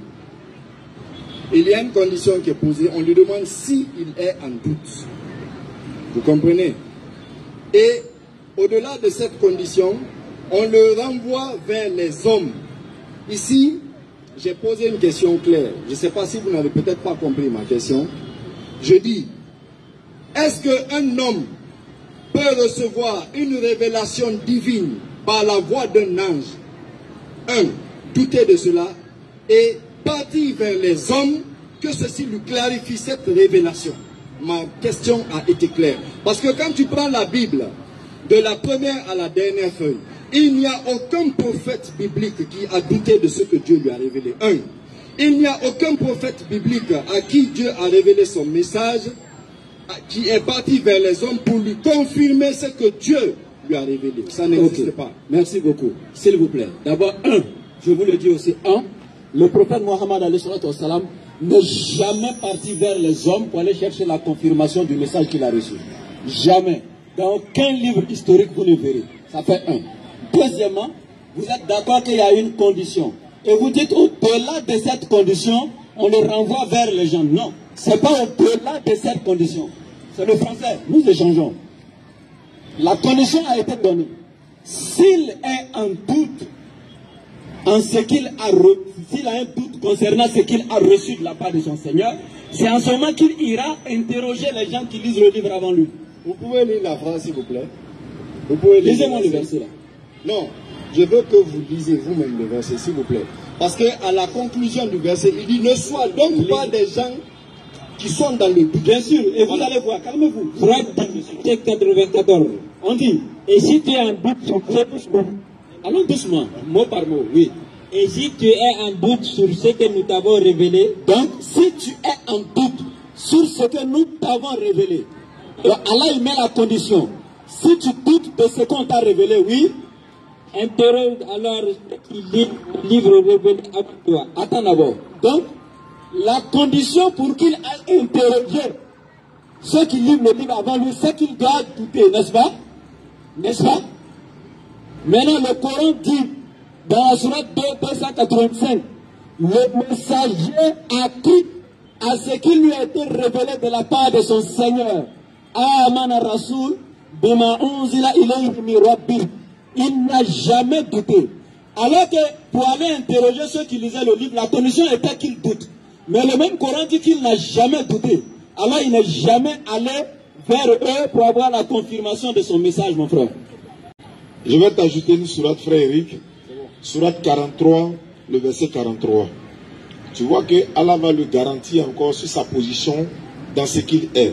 Il y a une condition qui est posée. On lui demande s'il est en doute. Vous comprenez? Et au-delà de cette condition, on le renvoie vers les hommes. Ici, j'ai posé une question claire. Je ne sais pas si vous n'avez peut-être pas compris ma question. Je dis, est-ce qu'un homme peut recevoir une révélation divine par la voix d'un ange? Douter de cela et partir vers les hommes, que ceci lui clarifie cette révélation. Ma question a été claire. Parce que quand tu prends la Bible, de la première à la dernière feuille, il n'y a aucun prophète biblique qui a douté de ce que Dieu lui a révélé. Il n'y a aucun prophète biblique à qui Dieu a révélé son message, qui est parti vers les hommes pour lui confirmer ce que Dieu lui a révélé. Ça n'existe pas. Merci beaucoup. S'il vous plaît. D'abord, je vous le dis aussi, le prophète Mohammed n'est jamais parti vers les hommes pour aller chercher la confirmation du message qu'il a reçu. Jamais. Dans aucun livre historique, vous ne verrez. Ça fait un. Deuxièmement, vous êtes d'accord qu'il y a une condition. Et vous dites, au-delà de cette condition, on le renvoie vers les gens. Non, ce n'est pas au-delà de cette condition. C'est le français. Nous échangeons. La condition a été donnée. S'il est en doute en ce qu'il a reçu, s'il a un doute concernant ce qu'il a reçu de la part de son Seigneur, c'est en ce moment qu'il ira interroger les gens qui lisent le livre avant lui. Vous pouvez lire la phrase, s'il vous plaît? Vous pouvez lire. Lisez-moi le verset là. Non, je veux que vous lisiez vous-même le verset, s'il vous plaît. Parce qu'à la conclusion du verset, il dit, ne sois donc pas des gens qui sont dans le doute. Bien sûr, et vous allez voir, calmez-vous. Surat 94, on dit, et si tu es en doute sur allons doucement, mot par mot, oui. Et si tu es en doute sur ce que nous t'avons révélé, donc si tu es en doute sur ce que nous t'avons révélé, Allah il met la condition. Si tu doutes de ce qu'on t'a révélé, oui, interroge alors le livre révélé à toi. Attends d'abord. Donc, la condition pour qu'il aille interroger ceux qui lisent le livre avant lui, c'est qu'il doit douter, n'est-ce pas? N'est-ce pas? Maintenant, le Coran dit, dans la sourate 285, le messager a cru à ce qui lui a été révélé de la part de son Seigneur. Amana Rasoul, bima unzila ilayhi min rabbi. Il n'a jamais douté. Alors que pour aller interroger ceux qui lisaient le livre, la condition était qu'il doute. Mais le même Coran dit qu'il n'a jamais douté. Alors il n'est jamais allé vers eux pour avoir la confirmation de son message, mon frère. Je vais t'ajouter une sourate, frère Eric. Sourate 43, le verset 43. Tu vois que Allah va lui garantir encore sur sa position dans ce qu'il est.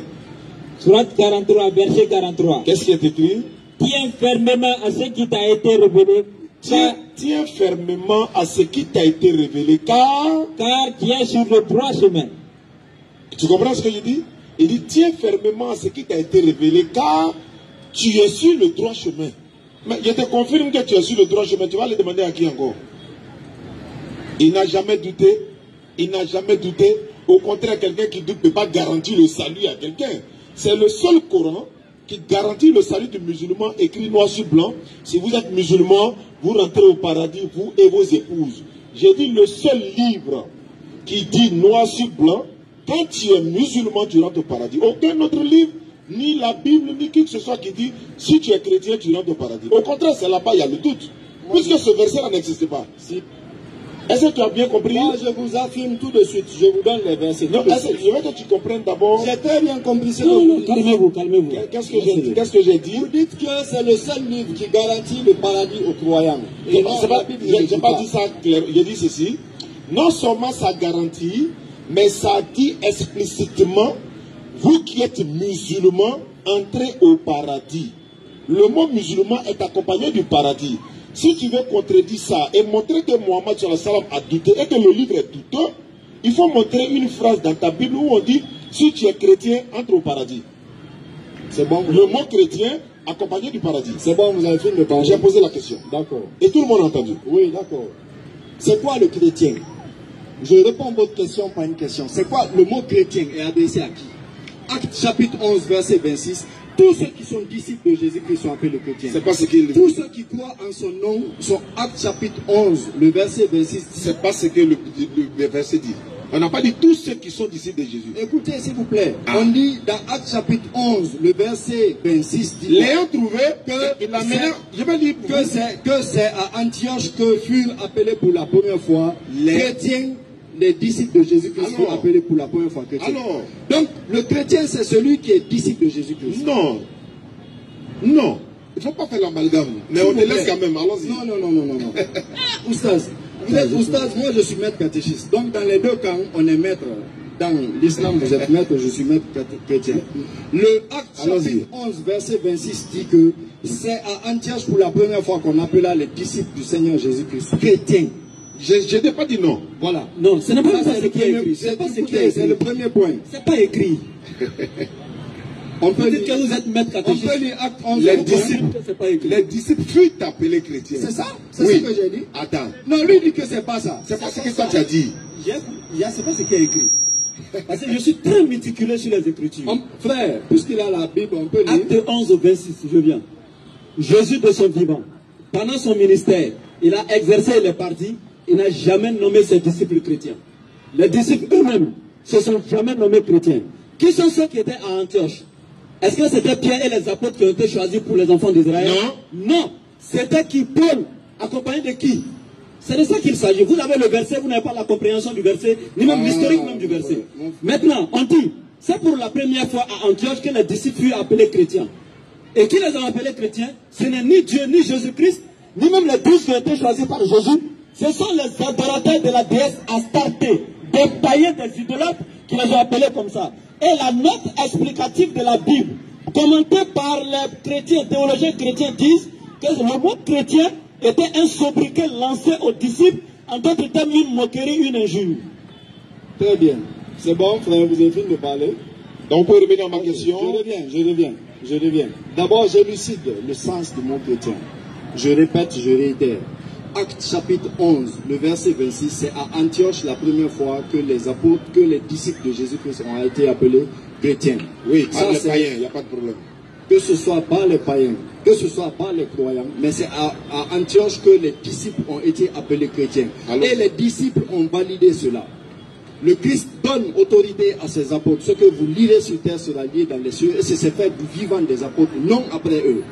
Sourate 43, verset 43. Qu'est-ce qui est écrit? Tiens fermement à ce qui t'a été révélé. Tiens fermement à ce qui t'a été révélé, car tu es sur le droit chemin. Tu comprends ce que je dis? Il dit, tiens fermement à ce qui t'a été révélé, car tu es sur le droit chemin. Mais je te confirme que tu es sur le droit chemin. Tu vas le demander à qui encore? Il n'a jamais douté. Il n'a jamais douté. Au contraire, quelqu'un qui doute ne peut pas garantir le salut à quelqu'un. C'est le seul Coran qui garantit le salut du musulman, écrit noir sur blanc. Si vous êtes musulman, vous rentrez au paradis, vous et vos épouses. J'ai dit le seul livre qui dit noir sur blanc, quand tu es musulman, tu rentres au paradis. Aucun autre livre, ni la Bible, ni qui que ce soit qui dit, si tu es chrétien, tu rentres au paradis. Au contraire, c'est là-bas, il y a le doute. Puisque ce verset-là n'existe pas. Si. Est-ce que tu as bien compris? Moi, je vous affirme tout de suite. Je vous donne les versets. Non, je veux que tu comprennes d'abord. J'ai très bien compris ce que vous dites. Calmez-vous, calmez-vous. Qu'est-ce que j'ai dit? Vous dites que c'est le seul livre qui garantit le paradis aux croyants. Je n'ai pas dit ça clairement. J'ai dit ceci. Non seulement ça garantit, mais ça dit explicitement, vous qui êtes musulmans, entrez au paradis. Le mot musulman est accompagné du paradis. Si tu veux contredire ça et montrer que Mohammed a douté et que le livre est douteux, il faut montrer une phrase dans ta Bible où on dit, si tu es chrétien, entre au paradis. C'est bon. Le mot chrétien accompagné du paradis. C'est bon, vous avez fini de parler. J'ai posé la question. D'accord. Et tout le monde a entendu. Oui, d'accord. C'est quoi le chrétien? Je réponds à votre question par une question. C'est quoi le mot chrétien est adressé à qui? Acte chapitre 11, verset 26. Tous ceux qui sont disciples de Jésus-Christ sont appelés chrétiens. C'est pas ce qu'il dit. Tous ceux qui croient en son nom sont Acte chapitre 11, le verset 26. C'est pas ce que le verset dit. On n'a pas dit tous ceux qui sont disciples de Jésus. Écoutez, s'il vous plaît. On dit dans Acte chapitre 11, le verset 26 dit. L'ayant trouvé que la manière, je vais dire que c'est à Antioche que furent appelés pour la première fois les chrétiens. Les disciples de Jésus-Christ sont appelés pour la première fois chrétiens. Alors, donc, le chrétien, c'est celui qui est disciple de Jésus-Christ. Non. Non. Il ne faut pas faire l'amalgame. Mais on te laisse quand même. Allons-y. Non. Oustaz, vous êtes oustaz, moi je suis maître catéchiste. Donc, dans les deux cas, on est maître. Dans l'islam, vous êtes maître, je suis maître chrétien. Le Acte chapitre 11, verset 26 dit que c'est à Antioche pour la première fois qu'on appela les disciples du Seigneur Jésus-Christ chrétiens. Je n'ai pas dit non. Voilà. Non, ce n'est pas ce qui est écrit. C'est le premier point. C'est pas écrit. On peut dire que vous êtes maître catéchiste. On peut lire Acte 11. Les disciples furent appelés chrétiens. C'est ça? C'est ce que j'ai dit? Attends. Non, lui dit que c'est pas ça. C'est pas ce que toi tu as dit. C'est pas ce qui est écrit. Parce que je suis très méticuleux sur les Écritures. Frère, puisqu'il a la Bible, on peut lire. Acte 11 au 26, je viens. Jésus de son vivant, pendant son ministère, il a exercé les partis. Il n'a jamais nommé ses disciples chrétiens. Les disciples eux-mêmes se sont jamais nommés chrétiens. Qui sont ceux qui étaient à Antioche? Est-ce que c'était Pierre et les apôtres qui ont été choisis pour les enfants d'Israël? Non. Non. C'était qui? Paul. Accompagné de qui? C'est de ça qu'il s'agit. Vous avez le verset, vous n'avez pas la compréhension du verset, ni même l'historique même du verset. Maintenant, on dit, c'est pour la première fois à Antioche que les disciples furent appelés chrétiens. Et qui les a appelés chrétiens? Ce n'est ni Dieu, ni Jésus-Christ, ni même les 12 qui ont été choisis par Jésus. Ce sont les adorateurs de la déesse Astarté, des païens, des idolâtres, qui les ont appelés comme ça. Et la note explicative de la Bible, commentée par les chrétiens, théologiens chrétiens, disent que le mot chrétien était un sobriquet lancé aux disciples, en d'autres termes, une moquerie, une injure. Très bien. C'est bon, frère, vous avez fini de parler. Donc, pour revenir à ma question. Je reviens. D'abord, j'élucide le sens du mot chrétien. Je répète, je réitère. Acte chapitre 11, le verset 26, c'est à Antioche la première fois que les apôtres, que les disciples de Jésus-Christ ont été appelés chrétiens. Oui, par les païens, il n'y a pas de problème. Que ce soit par les païens, que ce soit par les croyants, mais c'est à Antioche que les disciples ont été appelés chrétiens. Et les disciples ont validé cela. Le Christ donne autorité à ses apôtres. Ce que vous lirez sur terre sera lié dans les cieux. Et c'est ce fait du vivant des apôtres, non après eux.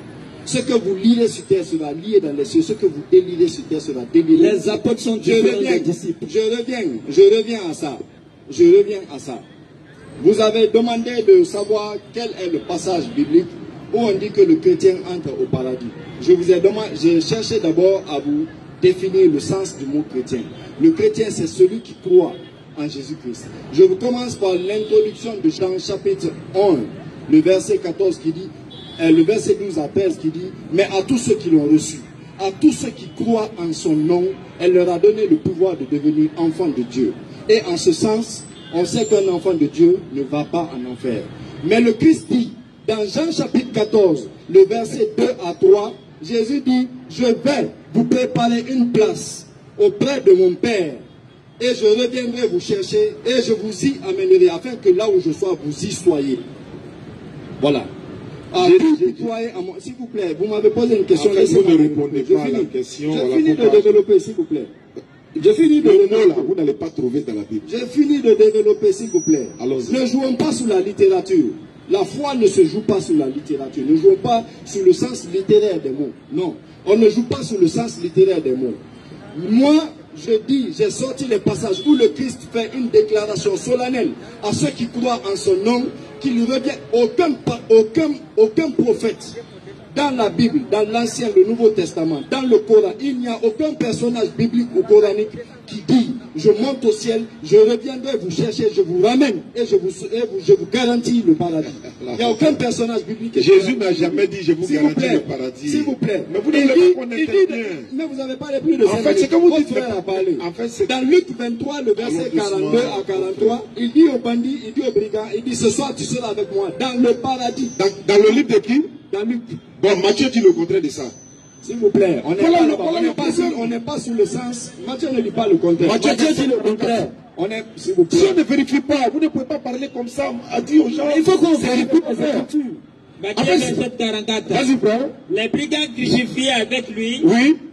Ce que vous lirez sur terre sera lié dans les cieux. Ce que vous délirez sur terre sera déliré. Les apôtres sont différents des disciples. Je reviens à ça. Vous avez demandé de savoir quel est le passage biblique où on dit que le chrétien entre au paradis. J'ai cherché d'abord à vous définir le sens du mot chrétien. Le chrétien, c'est celui qui croit en Jésus-Christ. Je vous commence par l'introduction de Jean chapitre 1, le verset 14 qui dit, le verset 12 à 13 qui dit, mais à tous ceux qui l'ont reçu, à tous ceux qui croient en son nom, elle leur a donné le pouvoir de devenir enfants de Dieu. Et en ce sens, on sait qu'un enfant de Dieu ne va pas en enfer. Mais le Christ dit, dans Jean chapitre 14, le verset 2 à 3, Jésus dit, je vais vous préparer une place auprès de mon Père. Et je reviendrai vous chercher et je vous y amènerai afin que là où je sois, vous y soyez. Voilà. S'il vous plaît, vous m'avez posé une question. Vous ne répondez pas à la question. Je finis de développer, s'il vous plaît. Vous n'allez pas trouver dans la Bible. J'ai fini de développer, s'il vous plaît. Ne jouons pas sur la littérature. La foi ne se joue pas sur la littérature. Ne jouons pas sur le sens littéraire des mots. Non, on ne joue pas sur le sens littéraire des mots. Moi, j'ai sorti les passages où le Christ fait une déclaration solennelle à ceux qui croient en son nom, qu'il ne revient aucun prophète dans la Bible, dans l'Ancien, le Nouveau Testament, dans le Coran, il n'y a aucun personnage biblique ou coranique qui dit, je monte au ciel, je reviendrai vous chercher, je vous ramène et je vous garantis le paradis. Il n'y a aucun personnage biblique. Jésus n'a jamais dit, je vous garantis le paradis. S'il vous plaît. Mais vous ne l'avez pas connaître bien. Mais vous n'avez pas les plus de 5 minutes. En fait, c'est que vous dites. En fait, dans Luc 23, le verset 42 à 43, il dit aux bandits, il dit aux brigands, il dit, ce soir tu seras avec moi dans le paradis. Dans le livre de qui? Dans Luc. Bon, Matthieu dit le contraire de ça. S'il vous plaît, on n'est pas sur le sens. Matthieu ne dit pas le contraire. Matthieu dit le contraire. S'il vous plaît. Si on ne vérifie pas, vous ne pouvez pas parler comme ça, à dire aux gens. Il faut qu'on vérifie les Écritures. Matthieu 27, 44. Vas-y, frère. Les brigands crucifiés avec lui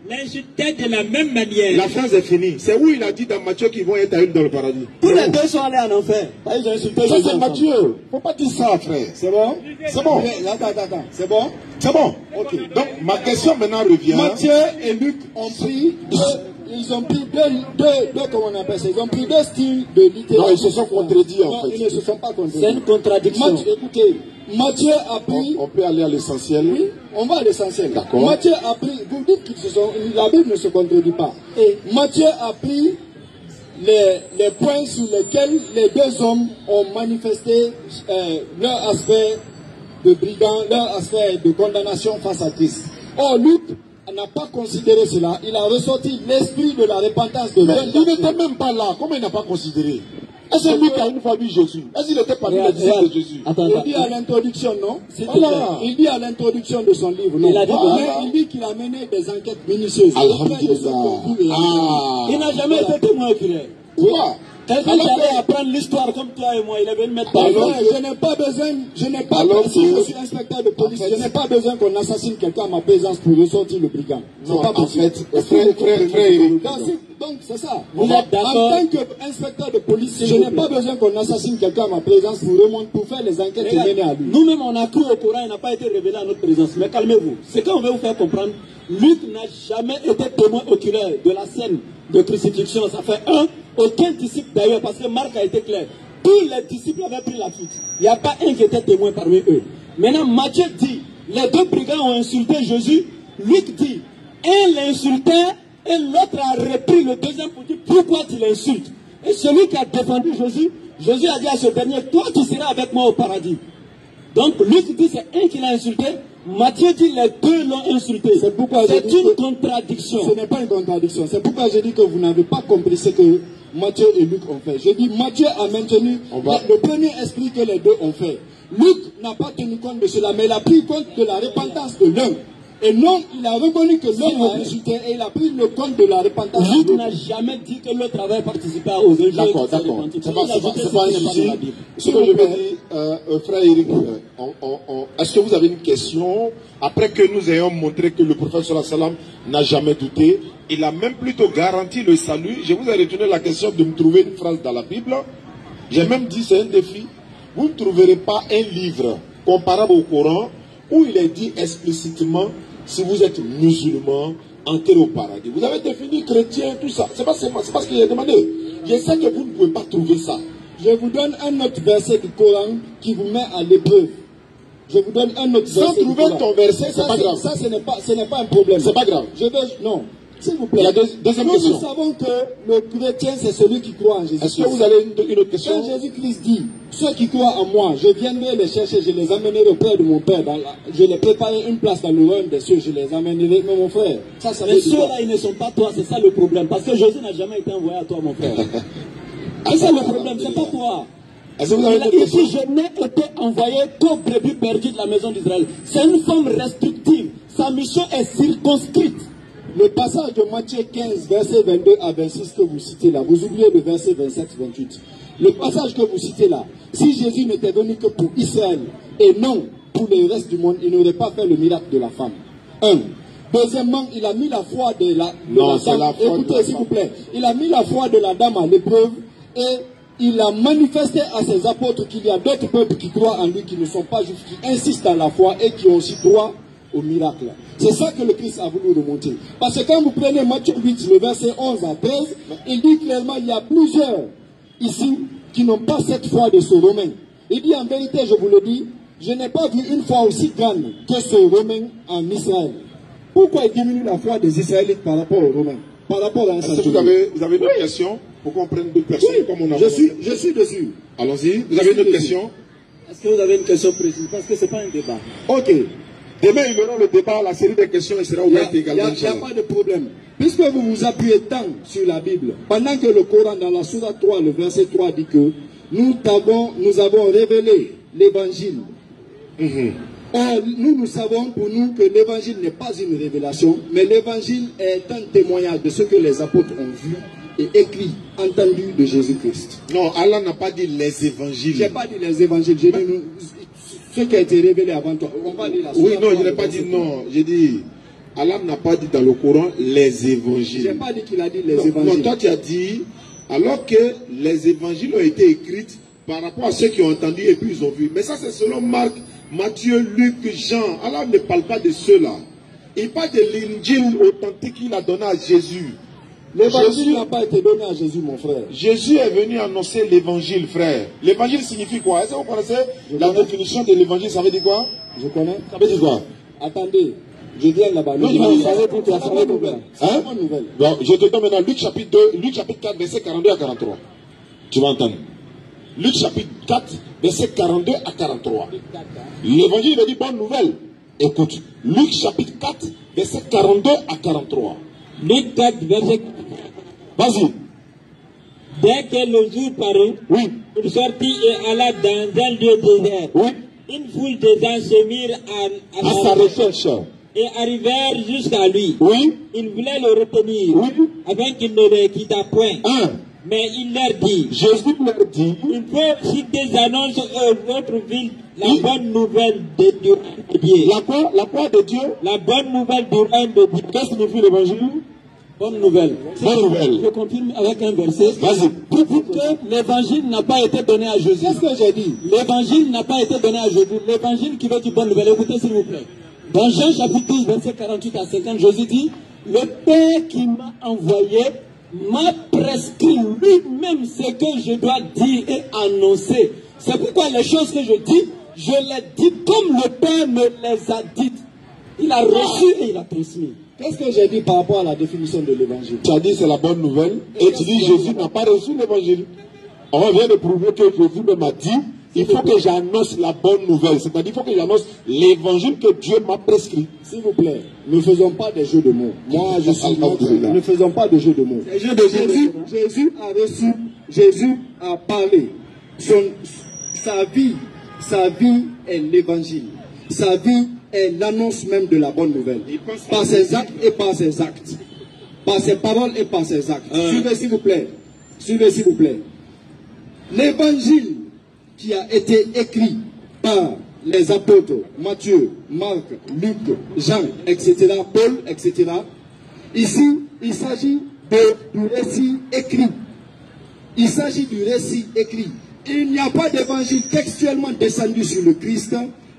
l'insultaient de la même manière. La phrase est finie. C'est où il a dit dans Matthieu qu'ils vont être à une dans le paradis. Tous les deux sont allés en enfer. Ils ont insulté. Ça, c'est Matthieu. Il ne faut pas dire ça, frère. C'est bon? C'est bon. Attends. C'est bon? C'est bon. Ok. Donc, ma question maintenant revient. Matthieu et Luc ont pris ils ont pris deux comment on appelle ça? Ils ont pris deux styles de littérature. Non, ils se sont contredits en fait. Ils ne se sont pas contredits. C'est une contradiction. Écoutez, Matthieu a pris... On peut aller à l'essentiel. Oui, on va à l'essentiel. D'accord. Matthieu a pris... Vous dites qu'ils se sont... La Bible ne se contredit pas. Et Matthieu a pris les points sur lesquels les deux hommes ont manifesté leur aspect de brigand, leur aspect de condamnation face à Christ. Or, Luc n'a pas considéré cela. Il a ressorti l'esprit de la repentance de l'homme. Il n'était même pas là. Comment il n'a pas considéré? Est-ce que Luc a une famille Jésus? Est-ce qu'il était parmi les disciples de Jésus? Il dit à l'introduction, non? Il dit à l'introduction de son livre, non? Il dit qu'il a mené des enquêtes minutieuses. Alhamdulillah. Il n'a jamais été témoin oculaire. Pourquoi? Quelqu'un qui allait apprendre l'histoire comme toi et moi, il est venu mettre par Alors, je n'ai pas besoin, si je suis inspecteur de police, je n'ai pas besoin qu'on assassine quelqu'un à ma présence pour ressortir le brigand. Non, pas en fait, frère Eric. Donc, c'est ça. Vous êtes d'accord? En tant qu'inspecteur de police, je n'ai pas besoin qu'on assassine quelqu'un à ma présence pour faire les enquêtes et mener à lui. Nous-mêmes, on a cru au Coran, il n'a pas été révélé à notre présence. Mais calmez-vous. C'est qu'on veut vous faire comprendre. Luc n'a jamais été témoin oculaire de la scène de crucifixion. Ça fait aucun disciple d'ailleurs, parce que Marc a été clair. Tous les disciples avaient pris la fuite. Il n'y a pas un qui était témoin parmi eux. Maintenant, Matthieu dit, les deux brigands ont insulté Jésus. Luc dit, un l'insultait et l'autre a repris le deuxième pour dire, pourquoi tu l'insultes? Et celui qui a défendu Jésus, Jésus a dit à ce dernier, toi tu seras avec moi au paradis. Donc Luc dit, c'est un qui l'a insulté. Matthieu dit, les deux l'ont insulté. C'est une contradiction. Ce n'est pas une contradiction. C'est pourquoi j'ai dit que vous n'avez pas compris ce que Matthieu et Luc ont fait. Je dis, Matthieu a maintenu le premier esprit que les deux ont fait. Luc n'a pas tenu compte de cela, mais il a pris compte de la repentance de l'un. Et non, il a reconnu que l'un a insulté et il a pris le compte de la repentance. Luc n'a jamais dit que l'autre avait participé aux injures. D'accord. C'est pas un souci. Ce que je veux dire, frère Eric, est-ce que vous avez une question? Après que nous ayons montré que le prophète sallallahu alayhi wa sallam n'a jamais douté, il a même plutôt garanti le salut. Je vous ai retenu la question de me trouver une phrase dans la Bible. J'ai même dit, c'est un défi. Vous ne trouverez pas un livre comparable au Coran où il est dit explicitement, si vous êtes musulman, entrez au paradis. Vous avez défini chrétien, tout ça. C'est pas ce qu'il a demandé. Je sais que vous ne pouvez pas trouver ça. Je vous donne un autre verset du Coran qui vous met à l'épreuve. Je vous donne un autre verset. Sans trouver ton verset, c'est pas grave. Ça, ce n'est pas un problème. C'est pas grave. Non. S'il vous plaît. Il y a deuxième question. Nous savons que le chrétien, c'est celui qui croit en Jésus. Est-ce que vous avez une autre question? Quand Jésus-Christ dit, ceux qui croient en moi, je viendrai les chercher, je les amènerai auprès de mon Père. Je les préparerai une place dans le royaume des cieux, je les amènerai, mais mon frère. Mais ceux-là, ils ne sont pas toi, c'est ça le problème. Parce que Jésus n'a jamais été envoyé à toi, mon frère. C'est ça le problème, c'est pas toi. Est-ce que vous avez une autre question? Je n'ai été envoyé qu'aux brebis perdues de la maison d'Israël. C'est une forme restrictive. Sa mission est circonscrite. Le passage de Matthieu 15, verset 22 à 26 que vous citez là, vous oubliez le verset 27-28. Le passage que vous citez là, si Jésus n'était venu que pour Israël et non pour le reste du monde, il n'aurait pas fait le miracle de la femme. Deuxièmement, il a mis la foi de la dame. Écoutez, s'il vous plaît. Il a mis la foi de la dame à l'épreuve et il a manifesté à ses apôtres qu'il y a d'autres peuples qui croient en lui, qui ne sont pas juifs, qui insistent dans la foi et qui ont aussi droit au miracle. C'est ça que le Christ a voulu remonter. Parce que quand vous prenez Matthieu 8, le verset 11 à 13, il dit clairement, il y a plusieurs ici qui n'ont pas cette foi de ce Romain. Il dit en vérité, je vous le dis, je n'ai pas vu une foi aussi grande que ce Romain en Israël. Pourquoi il diminue la foi des Israélites par rapport aux Romains? Par rapport à un centurion. Vous avez une autre question? Pour qu'on prenne d'autres personnes comme on a je suis dessus. Allons-y. Vous avez une autre question? Est-ce que vous avez une question précise? Parce que ce n'est pas un débat. Ok. Demain, il y aura le débat, la série de questions et sera ouverte également. Il n'y a pas de problème. Puisque vous vous appuyez tant sur la Bible, pendant que le Coran, dans la Sourate 3, le verset 3 dit que nous avons révélé l'évangile. Or, nous savons pour nous que l'évangile n'est pas une révélation, mais l'évangile est un témoignage de ce que les apôtres ont vu et écrit, entendu de Jésus-Christ. Non, Allah n'a pas dit les évangiles. Je n'ai pas dit les évangiles, j'ai dit ce qui a été révélé avant toi. On va lire la oui, non, je n'ai pas dit non. J'ai dit, Allah n'a pas dit dans le Coran les évangiles. Je n'ai pas dit qu'il a dit les évangiles. Non, toi tu as dit, alors que les évangiles ont été écrits par rapport à ceux qui ont entendu et puis ils ont vu. Mais ça c'est selon Marc, Matthieu, Luc, Jean. Allah ne parle pas de ceux-là. Il parle de l'Injil authentique qu'il a donné à Jésus. L'évangile n'a pas été donné à Jésus, mon frère. Jésus est venu annoncer l'évangile, frère. L'évangile signifie quoi? Est-ce que vous connaissez la définition de l'évangile? Ça veut dire quoi? Je connais. Ça veut dire quoi? Attendez, je viens là-bas. Non, ça veut dire c'est une nouvelle. Hein? Nouvelle. Bon, je te donne maintenant Luc chapitre 2, Luc chapitre 4, verset 42 à 43. Tu vas entendre. Luc chapitre 4, verset 42 à 43. L'évangile veut dire bonne nouvelle. Écoute, Luc chapitre 4, verset 42 à 43. Luc 4, verset... Vas-y. Dès que le jour parut, oui, il sortit et alla dans un lieu désert. Oui. Une foule de gens se mirent à sa recherche et arrivèrent jusqu'à lui. Oui. Ils voulaient le retenir, oui, afin qu'il ne les quittât point. Mais il leur dit, Jésus leur dit, il faut qu'ils annoncent à votre ville la bonne nouvelle de Dieu. la quoi de Dieu? La bonne nouvelle du règne de Dieu. Qu'est-ce que signifie l'évangile? Bonne nouvelle. Bonne nouvelle. Je confirme avec un verset. Vas-y. Pour dire que l'évangile n'a pas été donné à Jésus. Qu'est-ce que j'ai dit? L'évangile n'a pas été donné à Jésus. L'évangile qui veut dire bonne nouvelle. Écoutez s'il vous plaît. Dans Jean chapitre 12, verset 48 à 50, Jésus dit, le Père qui m'a envoyé m'a prescrit lui-même ce que je dois dire et annoncer. C'est pourquoi les choses que je dis, je les dis comme le Père me les a dites. Il a reçu et il a transmis. Qu'est-ce que j'ai dit par rapport à la définition de l'évangile? Tu as dit c'est la bonne nouvelle et tu dis Jésus n'a pas reçu l'évangile. On vient de prouver que Jésus m'a dit il faut que j'annonce la bonne nouvelle. C'est-à-dire il faut que j'annonce l'évangile que Dieu m'a prescrit. S'il vous plaît, ne faisons pas des jeux de mots. Moi, je suis ne faisons pas de jeux de mots. Jésus a reçu, Jésus a parlé. Sa vie est l'évangile. Sa vie est l'annonce même de la bonne nouvelle. Par ses actes et par ses actes. Par ses paroles et par ses actes. Suivez s'il vous plaît. Suivez s'il vous plaît. L'évangile qui a été écrit par les apôtres Matthieu, Marc, Luc, Jean, etc., Paul, etc. Ici, il s'agit du récit écrit. Il s'agit du récit écrit. Il n'y a pas d'évangile textuellement descendu sur le Christ.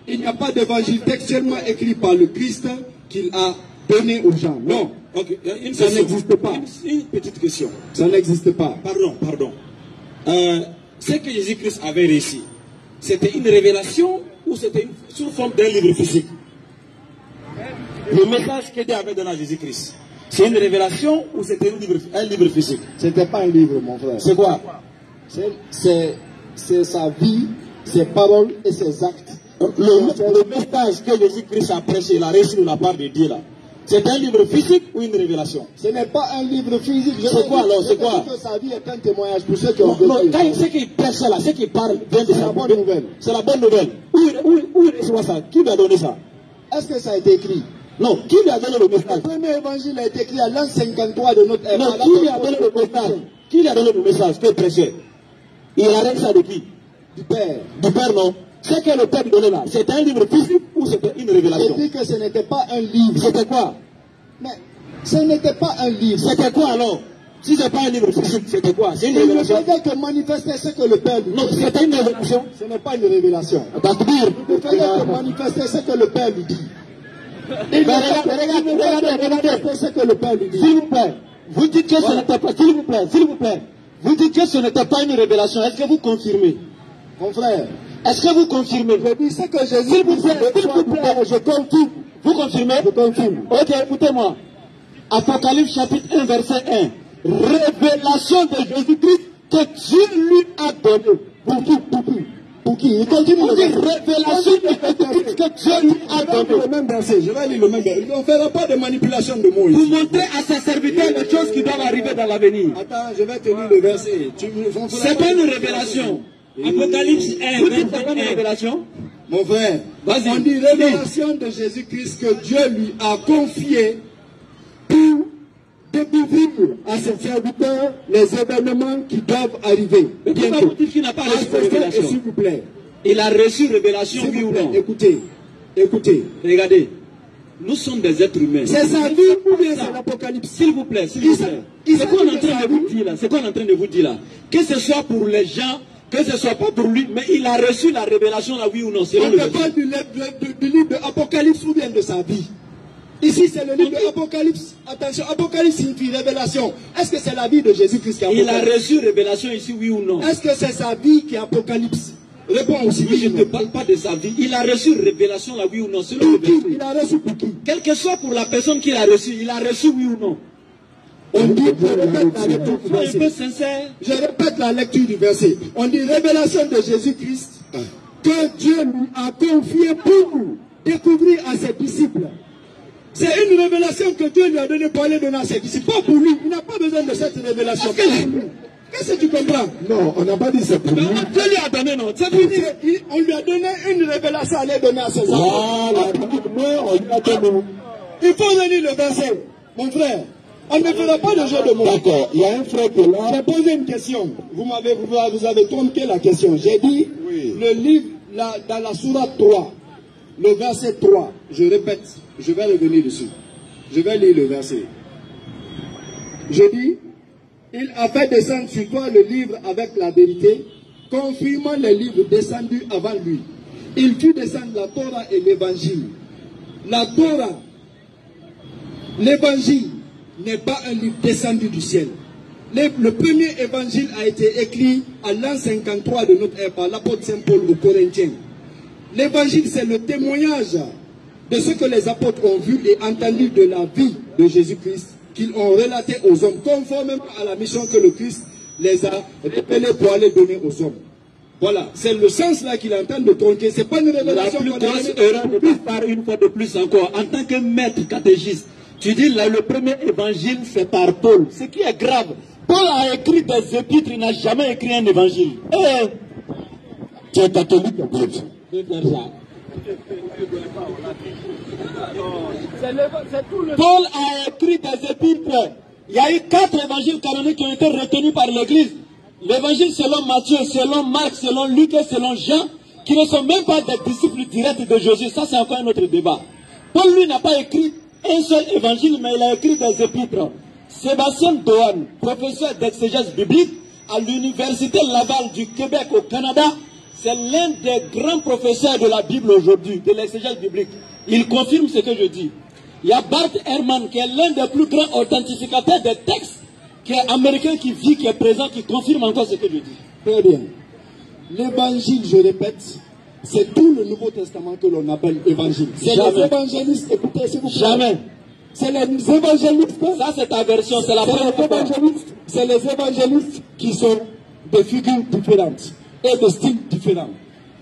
Il n'y a pas d'évangile textuellement écrit par le Christ qu'il a donné aux gens. Non. Okay. Ça n'existe pas. Une petite question. Ça n'existe pas. Pardon. Ce que Jésus-Christ avait réussi, c'était une révélation ou c'était sous forme d'un livre physique? Le message que Dieu avait donné à Jésus-Christ, c'est une révélation ou c'était un livre physique? C'était pas un livre, mon frère. C'est quoi? C'est sa vie, ses paroles et ses actes. Le message que Jésus-Christ a prêché, il a reçu de la part de Dieu là. C'est un livre physique ou une révélation? Ce n'est pas un livre physique. C'est quoi alors? C'est quoi? Que sa vie est un témoignage pour ceux qui ont non, ce qu'il prêche là, ce qu'il parle, c'est la bonne nouvelle. C'est la bonne nouvelle. Où il reçoit ça? Qui lui a donné ça? Est-ce que ça a été écrit? Non, qui lui a donné le message? Le premier évangile a été écrit à l'an 53 de notre ère. Non, qui lui a donné le message? Qui lui a donné le message qu'il prêchait? Il a reçu ça de qui? Du Père. Du Père, non. Ce que le Père lui donnait là, c'était un livre physique ou c'était une révélation? J'ai dit que ce n'était pas un livre. C'était quoi? Mais ce n'était pas un livre. C'était quoi alors? Si ce n'est pas un livre physique, c'était quoi? C'est une révélation. Il ne faisait que manifester ce que le Père lui dit. Non, c'était une révélation. Ce n'est pas une révélation. Il ne faisait que manifester ce que le Père lui dit. Regardez ce que le Père lui dit. S'il vous plaît, vous dites que ce n'était pas, s'il vous plaît, vous dites que ce n'était pas une révélation. Est-ce que vous confirmez? Mon frère, est-ce que vous confirmez? Je dis ce que Jésus s'il vous plaît, je confirme. Vous confirmez? Je confirme. Ok, écoutez-moi. Apocalypse chapitre 1, verset 1. Révélation de Jésus-Christ que Dieu lui a donné. Pour qui? Il continue. Révélation de Jésus-Christ que Dieu lui a donné. Le même verset. Je vais lire le même verset. On ne fera pas de manipulation de mots ici. Vous montrez à ses serviteurs les choses qui doivent arriver dans l'avenir. Attends, je vais te lire le verset. C'est pas une révélation. Apocalypse 1, verset 1. Révélation. Mon frère, on dit révélation de Jésus-Christ que Dieu lui a confié pour découvrir à ses serviteurs les événements qui doivent arriver. Mais pourquoi vous dites qu'il n'a pas reçu révélation? S'il vous plaît. Il a reçu révélation, oui ou non? Écoutez. Regardez. Nous sommes des êtres humains. C'est sa vie ou bien c'est l'Apocalypse? S'il vous plaît, s'il vous plaît. C'est quoi on est en train de vous dire là? C'est quoi on est en train de vous dire là? Que ce soit pour les gens, que ce ne soit pas pour lui, mais il a reçu la révélation là, oui ou non? On ne parle du livre de Apocalypse ou bien de sa vie. Ici, c'est le livre de Apocalypse. Attention, Apocalypse signifie révélation. Est-ce que c'est la vie de Jésus-Christ qui est Apocalypse? Il a reçu révélation ici, oui ou non? Est-ce que c'est sa vie qui est Apocalypse? Réponds aussi. Oui, je ne te parle pas de sa vie. Il a reçu révélation là, oui ou non? Il a reçu pour qui? Quel que soit pour la personne qu'il a reçu, il a reçu, oui ou non? On dit, je répète la lecture du verset. Un peu sincère. Je répète la lecture du verset. On dit révélation de Jésus-Christ que Dieu lui a confié pour découvrir à ses disciples. C'est une révélation que Dieu lui a donnée pour aller donner à ses disciples. Pas pour lui. Il n'a pas besoin de cette révélation. Qu'est-ce que tu comprends? Non, on n'a pas dit ça pour lui. Dieu lui a donné, non? C'est pour lui. On lui a donné une révélation à aller donner à ses enfants. Voilà, on lui a donné. Il faut donner le verset. Mon frère, On ne fera pas de jeu de mots. D'accord, il y a un frère qui est là. J'ai posé une question. Vous avez trompé la question. J'ai dit, oui. Le livre, dans la sourate 3, le verset 3, je répète, je vais revenir dessus. Je vais lire le verset. Je dis, il a fait descendre sur toi le livre avec la vérité, confirmant les livres descendus avant lui. Il fit descendre la Torah et l'évangile. La Torah, l'évangile n'est pas un livre descendu du ciel. Le premier évangile a été écrit à l'an 53 de notre ère par l'apôtre Saint Paul aux Corinthiens. L'évangile, c'est le témoignage de ce que les apôtres ont vu et entendu de la vie de Jésus-Christ, qu'ils ont relaté aux hommes, conformément à la mission que le Christ les a révélés pour aller donner aux hommes. Voilà, c'est le sens là qu'il est en train de tronquer. C'est pas une révélation. La plus grosse erreur de ta part, une fois de plus encore, en tant que maître catéchiste, tu dis là, le premier évangile, c'est par Paul. Ce qui est grave. Paul a écrit des épîtres, il n'a jamais écrit un évangile. Tu es catholique, Paul a écrit des épîtres. Il y a eu 4 évangiles canoniques qui ont été retenus par l'Église. L'évangile selon Matthieu, selon Marc, selon Luc et selon Jean, qui ne sont même pas des disciples directs de Jésus. Ça, c'est encore un autre débat. Paul, lui, n'a pas écrit un seul évangile, mais il a écrit des épîtres. Sébastien Dohan, professeur d'exégèse biblique à l'Université Laval du Québec au Canada, c'est l'un des grands professeurs de la Bible aujourd'hui, de l'exégèse biblique. Il confirme ce que je dis. Il y a Bart Ehrman, qui est l'un des plus grands authentificateurs des textes, qui est américain, qui vit, qui est présent, qui confirme encore ce que je dis. Très bien. L'évangile, je répète, c'est tout le Nouveau Testament que l'on appelle évangile. C'est les évangélistes, écoutez, s'il vous plaît. Jamais. C'est les évangélistes. Ça, c'est ta version, c'est la première fois. C'est les évangélistes qui sont de figures différentes et de styles différents.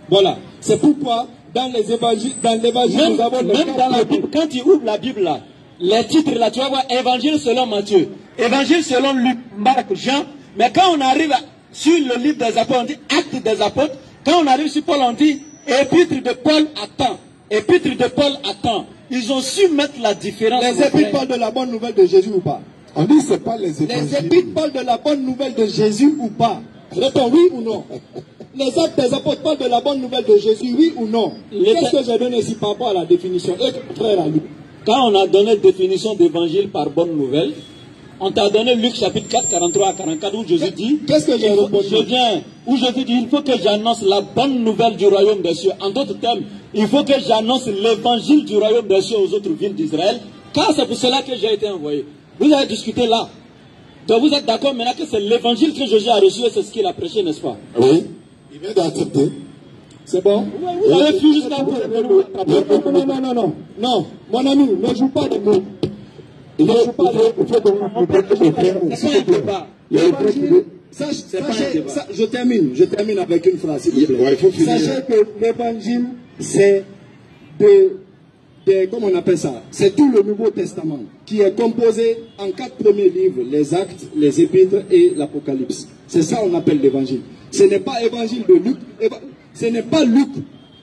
Voilà. C'est pourquoi, dans l'évangile, nous avons même dans la Bible, quand tu ouvres la Bible là, les titres là, tu vas voir évangile selon Matthieu, évangile selon Luc, Marc, Jean. Mais quand on arrive sur le livre des apôtres, on dit acte des apôtres. Quand on arrive sur Paul, on dit épître de Paul à temps. Épître de Paul à temps. Ils ont su mettre la différence. Les épîtres parlent de la bonne nouvelle de Jésus ou pas? On dit c'est pas les évangiles. Les épîtres parlent de la bonne nouvelle de Jésus ou pas? Réponds oui ou non. Les actes des apôtres parlent de la bonne nouvelle de Jésus, oui ou non? Qu'est-ce que j'ai donné ici par rapport à la définition? Et frère Ali. Quand on a donné la définition d'évangile par bonne nouvelle, on t'a donné Luc chapitre 4, 43 à 44, où Jésus dit, qu'est-ce que j'ai répondu? Où Jésus dit, il faut que j'annonce la bonne nouvelle du royaume des cieux. En d'autres termes, il faut que j'annonce l'évangile du royaume des cieux aux autres villes d'Israël, car c'est pour cela que j'ai été envoyé. Vous avez discuté là. Donc vous êtes d'accord maintenant que c'est l'évangile que Jésus a reçu et c'est ce qu'il a prêché, n'est-ce pas? Oui. Il vient d'accepter. C'est bon? Vous avez pu jusqu'à vous. Non, mon ami, ne joue pas de mots. Ne joue pas de je termine avec une phrase, s'il vous plaît. Ouais, il faut finir. Sachez que l'évangile, c'est comment on appelle ça? C'est tout le Nouveau Testament qui est composé en 4 premiers livres, les Actes, les Épîtres et l'Apocalypse. C'est ça qu'on appelle l'évangile. Ce n'est pas évangile de Luc, ce n'est pas Luc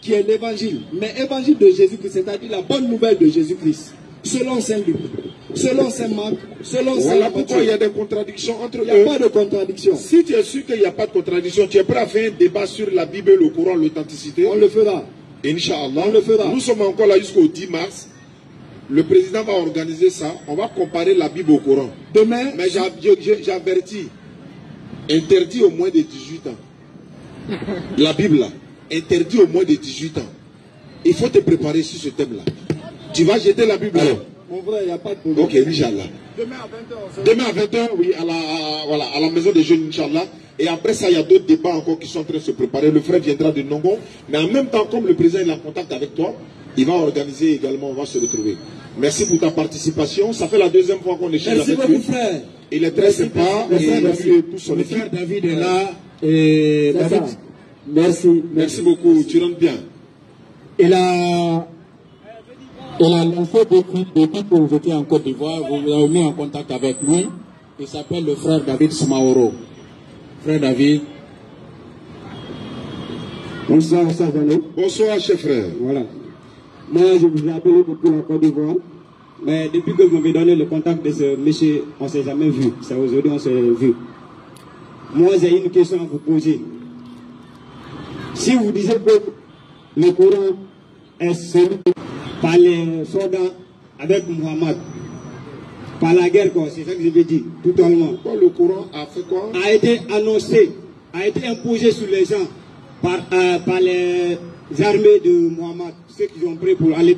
qui est l'évangile, mais évangile de Jésus-Christ, c'est-à-dire la bonne nouvelle de Jésus-Christ. Selon Saint Luc, selon Saint Marc, selon Saint Matthieu. Pourquoi il y a des contradictions entre eux? Il n'y a pas de contradiction. Si tu es sûr qu'il n'y a pas de contradiction, tu es prêt à faire un débat sur la Bible, le Coran, l'authenticité? On le fera. Inch'Allah. On le fera. Nous sommes encore là jusqu'au 10 mars. Le président va organiser ça. On va comparer la Bible au Coran. Demain. Mais j'avertis. Interdit au moins de 18 ans. La Bible là. Interdit au moins de 18 ans. Il faut te préparer sur ce thème là. Tu vas jeter la Bible. Alors. Mon frère, il n'y a pas de problème. Ok, Inch'Allah. Demain à 20h, oui, à la maison des jeunes, Inch'Allah. Et après ça, il y a d'autres débats encore qui sont en train de se préparer. Le frère viendra de Nongon. Mais en même temps, comme le président est en contact avec toi, il va organiser également, on va se retrouver. Merci pour ta participation. Ça fait la deuxième fois qu'on échange avec lui. Merci beaucoup, frère. Il est très sympa. Le frère David est là. Et David, merci beaucoup. Tu rentres bien. Il a lancé depuis que vous étiez en Côte d'Ivoire, vous vous avez mis en contact avec lui. Il s'appelle le frère David Smaoro. Frère David. Bonsoir, Bonsoir, chef frère. Voilà. Moi, je vous ai appelé depuis la Côte d'Ivoire. Mais depuis que vous m'avez donné le contact de ce monsieur, on ne s'est jamais vu. C'est aujourd'hui qu'on s'est vu. Moi, j'ai une question à vous poser. Si vous disiez que le Coran est celui par les soldats avec Muhammad, par la guerre, quoi, c'est ça que je veux dire, totalement. Pourquoi le Coran a fait quoi? A été annoncé, a été imposé sur les gens par les armées de Muhammad, ceux qui ont pris pour aller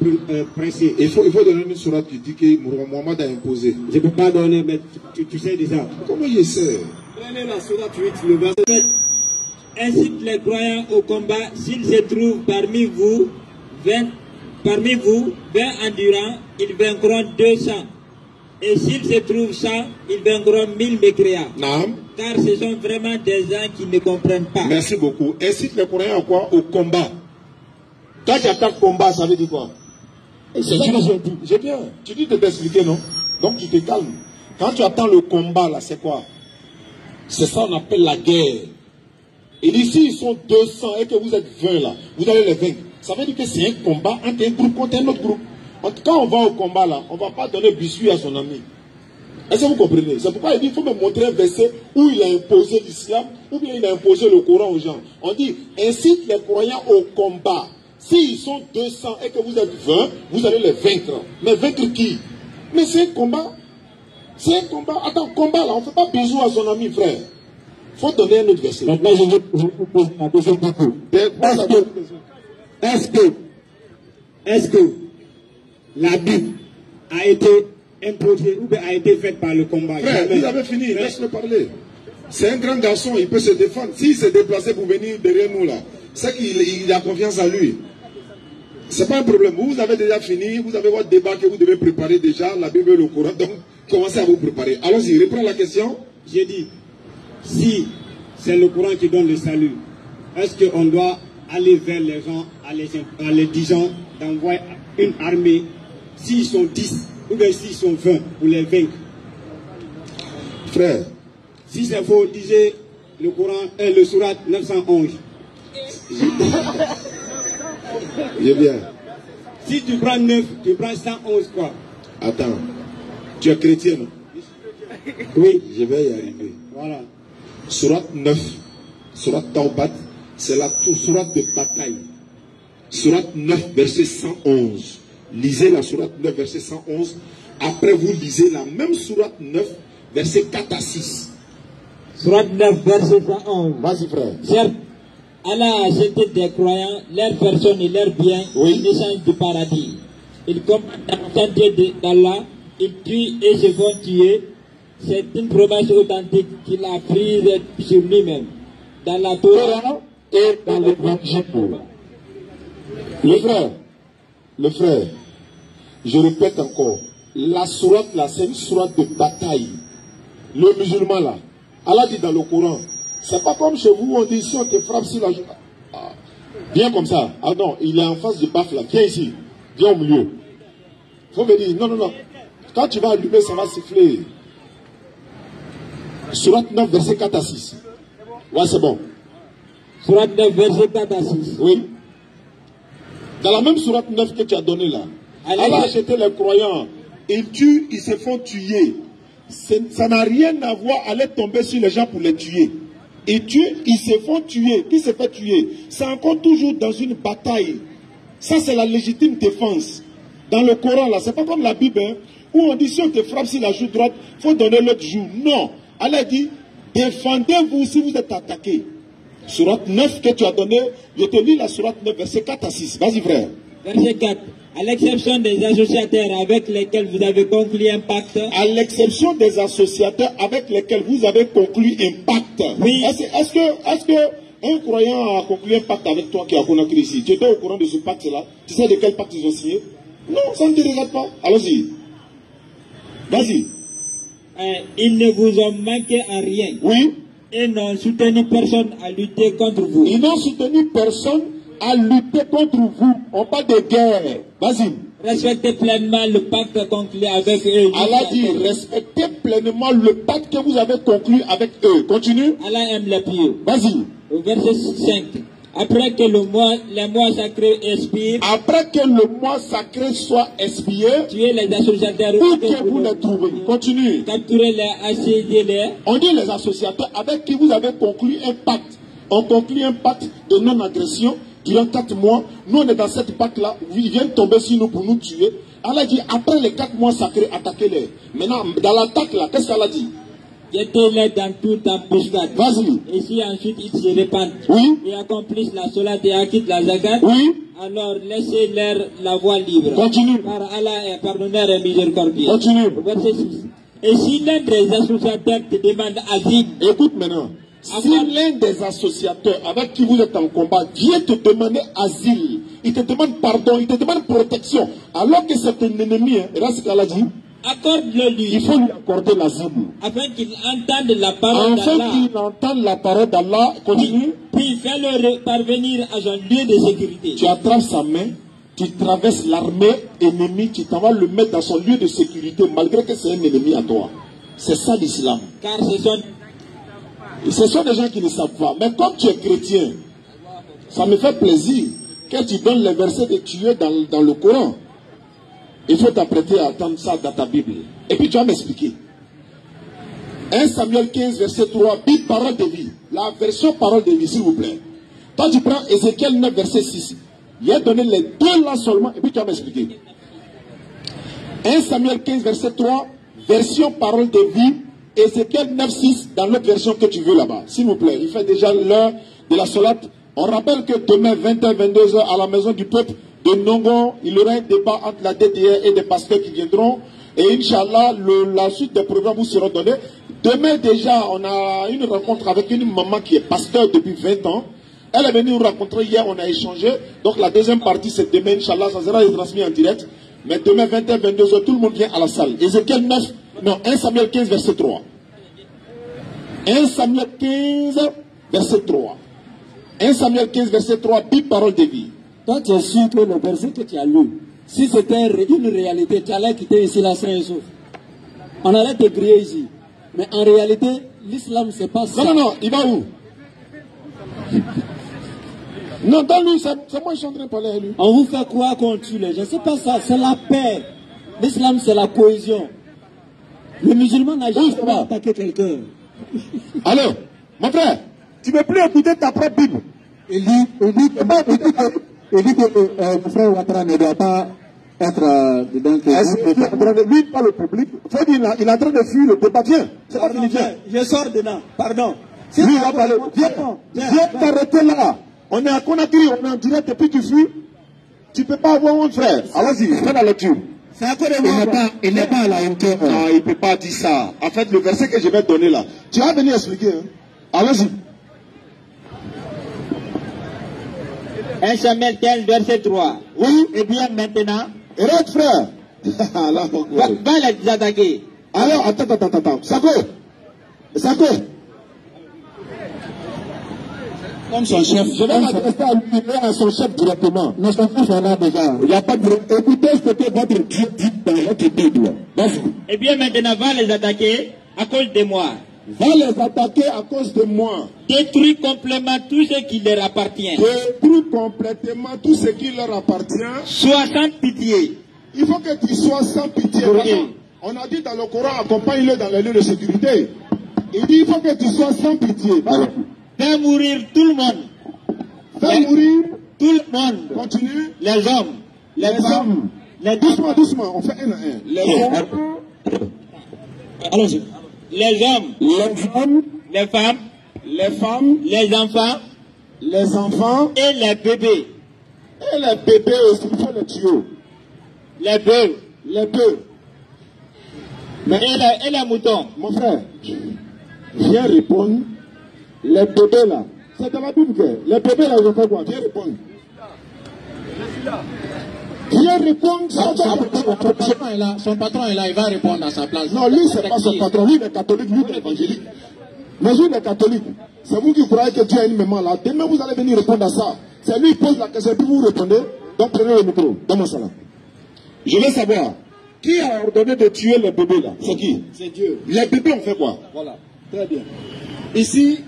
presser. Il faut donner une sourate qui dit que Muhammad a imposé. Je ne peux pas donner, mais tu sais déjà. Comment il sait? Prenez la sourate 8, le verset. Incite les croyants au combat s'il se trouve parmi vous 20 endurants, ils vaincront 200. Et s'il se trouve 100, ils vaincront 1000 mécréants. Non. Car ce sont vraiment des gens qui ne comprennent pas. Merci beaucoup. Incite les croyants à quoi? Au combat. Quand tu attaques combat, ça veut dire quoi? J'ai bien. Tu dis de t'expliquer, non? Donc tu te calmes. Quand tu attends le combat, là, c'est quoi? C'est ça qu'on appelle la guerre. Et ici, ils sont 200 et que vous êtes 20 là. Vous allez les vaincre. Ça veut dire que c'est un combat entre un groupe contre un autre groupe. Quand on va au combat là, on ne va pas donner biscuit à son ami. Est-ce que vous comprenez? C'est pourquoi il dit qu'il faut me montrer un verset où il a imposé l'islam, ou bien il a imposé le Coran aux gens. On dit, incite les croyants au combat. S'ils sont 200 et que vous êtes 20, vous allez les vaincre. Mais vaincre qui? Mais c'est un combat. C'est un combat. Attends, combat là, on ne fait pas bisous à son ami, frère. Il faut donner un autre verset. Maintenant, je vous pose la question beaucoup. Est-ce que la Bible a été imposée ou bien a été faite par le combat? Frère, vous avez fini, laisse-le parler. C'est un grand garçon, il peut se défendre. S'il s'est déplacé pour venir derrière nous là, c'est qu'il a confiance en lui. C'est pas un problème. Vous avez déjà fini, vous avez votre débat que vous devez préparer déjà, la Bible et le Coran, donc commencez à vous préparer. Allons-y, reprends la question. J'ai dit, si c'est le Coran qui donne le salut, est-ce qu'on doit aller vers les gens en les disant d'envoyer une armée, s'ils sont 10 ou bien s'ils sont 20, pour les vaincre? Frère, si c'est faux, disait le Coran, le Surat 911. J'ai bien. Si tu prends 9, tu prends 111 quoi? Attends, tu es chrétien, non? Oui. Je vais y arriver. Voilà. Surat 9, Surat Taubat, c'est la surat de bataille. Surat 9, verset 111. Lisez la surat 9, verset 111. Après, vous lisez la même surat 9, verset 4 à 6. Surat 9, verset 111. Vas-y, frère. Certes, Allah a jeté des croyants, leurs personnes et leurs biens en échange du paradis. Ils commandent dans le sentier d'Allah, ils tuent et se font tuer. C'est une promesse authentique qu'il a prise sur lui-même. Dans la Torah et dans l'évangile. Le frère, je répète encore, la sourate là, c'est une sourate de bataille. Le musulman là, Allah dit dans le Coran, c'est pas comme chez vous, on dit si on te frappe sur la joue. Ah, viens comme ça. Ah non, il est en face du baf là, viens ici, viens au milieu. Il faut me dire, non. Quand tu vas allumer, ça va siffler. Sourate 9, verset 4 à 6. Ouais, c'est bon. Sourate 9, verset 4 à 6. Oui. Dans la même sourate 9 que tu as donné là, Allah a jeté les croyants. Ils tuent, ils se font tuer. Ça n'a rien à voir à aller tomber sur les gens pour les tuer. Ils tuent, ils se font tuer. Qui se fait tuer? C'est encore toujours dans une bataille. Ça, c'est la légitime défense. Dans le Coran, là, c'est pas comme la Bible, hein, où on dit si on te frappe sur la joue droite, il faut donner l'autre joue. Non. Allah dit, défendez-vous si vous êtes attaqué. Sourate 9 que tu as donné, je te lis la sourate 9, verset 4 à 6. Vas-y, frère. Verset 4. À l'exception des associateurs avec lesquels vous avez conclu un pacte. À l'exception des associateurs avec lesquels vous avez conclu un pacte. Oui. Est-ce que un croyant a conclu un pacte avec toi qui a connu ici? Tu étais au courant de ce pacte-là? Tu sais de quel pacte ils ont signé? Non, ça ne te regarde pas. Allons-y. Vas-y. Ils ne vous ont manqué en rien. Oui. Ils n'ont soutenu personne à lutter contre vous. Ils n'ont soutenu personne à lutter contre vous. On parle de guerre. Vas-y. Respectez pleinement le pacte conclu avec eux. Allah dit, respectez pleinement le pacte que vous avez conclu avec eux. Continue. Allah aime les pieux. Vas-y. Au verset 5. Après que les mois sacrés expirent. Après que le mois sacré soit expiré. Tuez les associateurs. Où que vous les trouvez. Continue. Capturez-les, assiégez-les. On dit les associateurs avec qui vous avez conclu un pacte. On conclut un pacte de non-agression durant 4 mois. Nous, on est dans cette pacte-là. Ils viennent tomber sur nous pour nous tuer. Allah dit, après les 4 mois sacrés, attaquez-les. Maintenant, dans l'attaque là, qu'est-ce qu'Allah dit? Jetez-les dans toute embuscade. Vas-y. Et si ensuite ils se répandent, oui, et accomplissent la solat et acquittent la zakat, oui, alors laissez-leur la voie libre. Continue. Car Allah est pardonneur et miséricordieux. Continue. Verset 6. Et si l'un des associateurs te demande asile, écoute maintenant. Si l'un des associateurs avec qui vous êtes en combat vient te demander asile, il te demande pardon, il te demande protection, alors que c'est un ennemi, et là c'est qu'Allah dit, accorde-le lui. Il faut lui accorder l'asile. Afin qu'il entende la parole d'Allah. Afin qu'il entende la parole d'Allah. Continue. Puis fais-le parvenir à son lieu de sécurité. Tu attrapes sa main, tu traverses l'armée ennemie, tu t'en vas le mettre dans son lieu de sécurité, malgré que c'est un ennemi à toi. C'est ça l'islam. Car ce sont des gens qui ne savent pas. Mais comme tu es chrétien, ça me fait plaisir que tu donnes les versets que tu es dans le Coran. Il faut t'apprêter à attendre ça dans ta Bible. Et puis tu vas m'expliquer. 1 Samuel 15, verset 3, Bible, parole de vie. La version parole de vie, s'il vous plaît. Toi, tu prends Ézéchiel 9, verset 6. Il a donné les deux là seulement, et puis tu vas m'expliquer. 1 Samuel 15, verset 3, version parole de vie. Ézéchiel 9, 6, dans l'autre version que tu veux là-bas. S'il vous plaît, il fait déjà l'heure de la solate. On rappelle que demain, 21, 22 heures, à la maison du peuple de Nongon, il y aura un débat entre la DDR et des pasteurs qui viendront. Et Inch'Allah, la suite des programmes vous seront donnés. Demain déjà, on a une rencontre avec une maman qui est pasteur depuis 20 ans. Elle est venue nous rencontrer hier, on a échangé. Donc la deuxième partie, c'est demain, Inch'Allah, ça sera transmis en direct. Mais demain, 21, 22 heures, tout le monde vient à la salle. Ézéchiel 9, non, 1 Samuel 15, verset 3. 1 Samuel 15, verset 3. 1 Samuel 15, verset 3, Bible, parole de vie. Toi, tu es sûr que le verset que tu as lu, si c'était une réalité, tu allais quitter ici la Saint-Jean. On allait te griller ici. Mais en réalité, l'islam, c'est pas ça. Non, non, non, il va où? Non, dans lui, c'est moi qui suis en train de parler à lui. On vous fait croire qu'on tue les gens. C'est pas ça, c'est la paix. L'islam, c'est la cohésion. Le musulman n'a jamais attaqué quelqu'un. Alors, mon frère, tu ne peux plus écouter ta propre Bible. Il dit que le frère Ouattara ne doit pas être lui, pas le public. Il est en train de fuir le débat. Viens. C'est pas fini, viens. Je sors dedans. Pardon. Lui, il va parler. Viens t'arrêter là. On est à Conakry, on est en direct et puis tu fuis. Tu ne peux pas avoir mon frère. Allons-y, fais la lecture. Il n'est pas à la hauteur. Non, il ne peut pas dire ça. En fait, le verset que je vais donner là, tu vas venir expliquer. Hein? Allons-y. 1 Samuel 15, verset 3. Oui. Et bien maintenant. Arrête, frère. Va les attaquer. Alors, attends. Sako. Comme son chef. Je vais m'adresser à lui, à son chef directement. Nos enfants sont là déjà. Il n'y a pas de... Écoutez ce que votre Dieu dit dans votre Bible. Et bien maintenant, va les attaquer à cause de moi. Va les attaquer à cause de moi. Détruis complètement tout ce qui leur appartient. Détruis complètement tout ce qui leur appartient. Sois sans pitié. Il faut que tu sois sans pitié. On a dit dans le Coran, accompagne-le dans les lieux de sécurité. Il dit, il faut que tu sois sans pitié. Fais mourir tout le monde. Fais mourir tout le monde. Continue. Les hommes. Les femmes. Doucement, on fait un à un. Les hommes. Allons-y. Les hommes. Les femmes. Les enfants. Et les bébés. Et les bébés aussi, il faut les tuer. Les bœufs. Et les moutons. Mon frère, viens répondre. Les bébés là, c'est dans la Bible que les bébés là, ils ont fait quoi? Viens répondre. Viens répondre. Son patron est là, il va répondre à sa place. Non, lui, c'est pas son patron. Lui, il est catholique, lui, il est évangélique. Mais lui, il est catholique. C'est vous qui croyez que Dieu a une maman là. Demain, vous allez venir répondre à ça. C'est lui qui pose la question, puis vous répondez. Donc, prenez le micro. Donne-moi ça là. Je veux savoir, qui a ordonné de tuer les bébés là? C'est qui? C'est Dieu. Les bébés ont fait quoi? Voilà, très bien. Ici,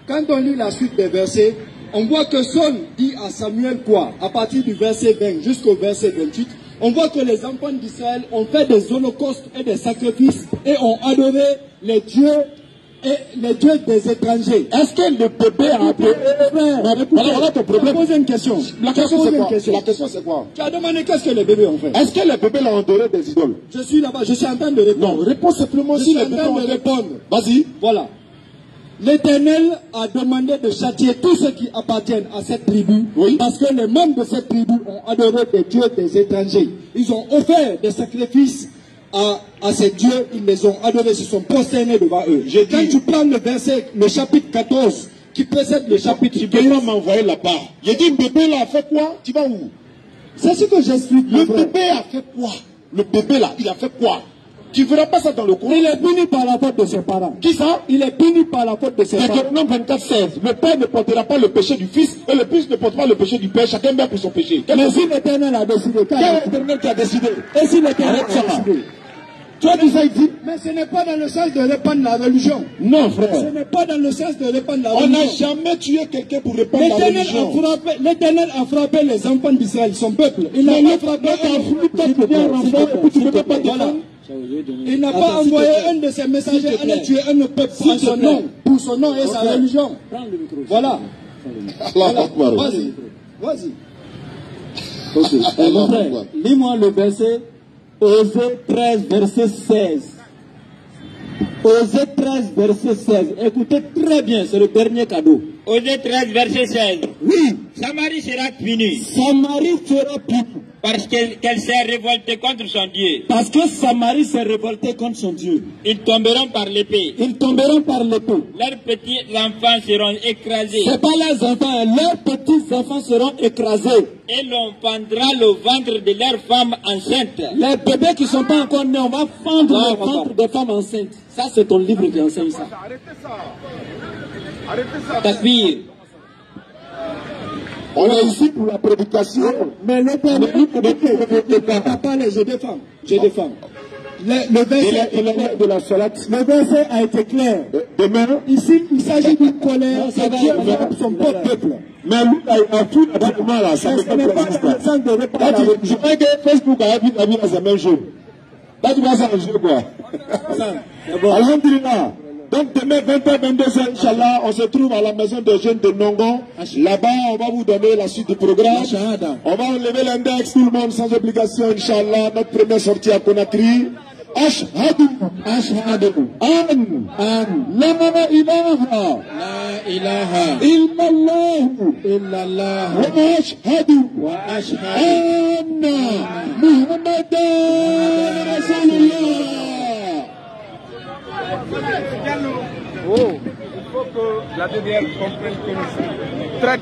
quand on lit la suite des versets, on voit que Son dit à Samuel quoi? À partir du verset 20 jusqu'au verset 28, on voit que les enfants d'Israël ont fait des holocaustes et des sacrifices et ont adoré les dieux et les dieux des étrangers. Est-ce que le bébé a adoré? Voilà ton problème. Je pose une question. La question c'est quoi? La question c'est quoi? Tu as demandé qu'est-ce que les bébés ont fait. Est-ce que les bébés l'ont adoré des idoles? Je suis là-bas, je suis en train de répondre. Non, réponds simplement si les bébés ont répondre. Vas-y. Voilà. L'Éternel a demandé de châtier tous ceux qui appartiennent à cette tribu, parce que les membres de cette tribu ont adoré des dieux des étrangers. Ils ont offert des sacrifices à ces dieux, ils les ont adorés, ils se sont prosternés devant eux. Quand tu prends le verset, le chapitre 14, qui précède le chapitre 15, tu peux m'envoyer là-bas. J'ai dit, le bébé là a fait quoi? Tu vas où? C'est ce que j'explique. Le bébé a fait quoi? Le bébé là, il a fait quoi? Tu ne verras pas ça dans le Coran. Il est puni par la faute de ses parents. Qui ça? Il est puni par la faute de ses parents. Deutéronome 24, 16. Le père ne portera pas le péché du fils et le fils ne portera pas le péché du père. Chacun meurt pour son péché. Mais si l'Éternel a décidé. Quel est l'Éternel qui a décidé? Et si l'Éternel a décidé? Tu as dit ça ici? Mais ce n'est pas dans le sens de répandre la religion. Non, frère. Ce n'est pas dans le sens de répandre la religion. On n'a jamais tué quelqu'un pour répandre la religion. L'Éternel a frappé les enfants d'Israël, son peuple. Il n'a pas frappé Il n'a pas envoyé un de ses messagers aller tuer un peuple pour son nom et sa religion. Voilà. Vas-y. Vas-y. Mon frère, lis-moi le verset Osée 13, verset 16. Osée 13, verset 16. Écoutez très bien, c'est le dernier cadeau. Osée 13, verset 16. Oui. Samarie sera punie. Samarie sera punie. Parce qu'elle s'est révoltée contre son Dieu. Parce que Samarie s'est révoltée contre son Dieu. Ils tomberont par l'épée. Ils tomberont par l'épée. Leurs petits enfants seront écrasés. Ce n'est pas leurs enfants, leurs petits enfants seront écrasés. Et l'on fendra le ventre de leurs femmes enceintes. Les bébés qui ne sont pas encore nés, on va fendre le ventre des femmes enceintes. Ça, c'est ton livre qui enseigne ça. Arrêtez ça. Arrêtez ça. Takbir. On est ici pour la prédication. Mais l'Éternel, je défends. Je défends. Le verset a été clair. Demain, ici, il s'agit d'une colère. C'est Dieu frappe son propre peuple. Mais lui, il a tout naturellement là. Ça ne fait pas je crois que Facebook a vu la même chose. Là, tu vois ça en jeu, quoi. Alhamdulillah. Donc demain 20h, 22h, Inch'Allah, on se trouve à la maison des jeunes de Nongon. Là-bas, on va vous donner la suite du programme. On va enlever l'index, tout le monde sans obligation, Inch'Allah. Notre première sortie à Conakry. Ashhadu. Ashhadu. La ilaha. La ilaha. Illallah. Wa ashhadu. Anna Muhammadan Rasulullah. Oh, il faut que la DDR comprenne que nous sommes très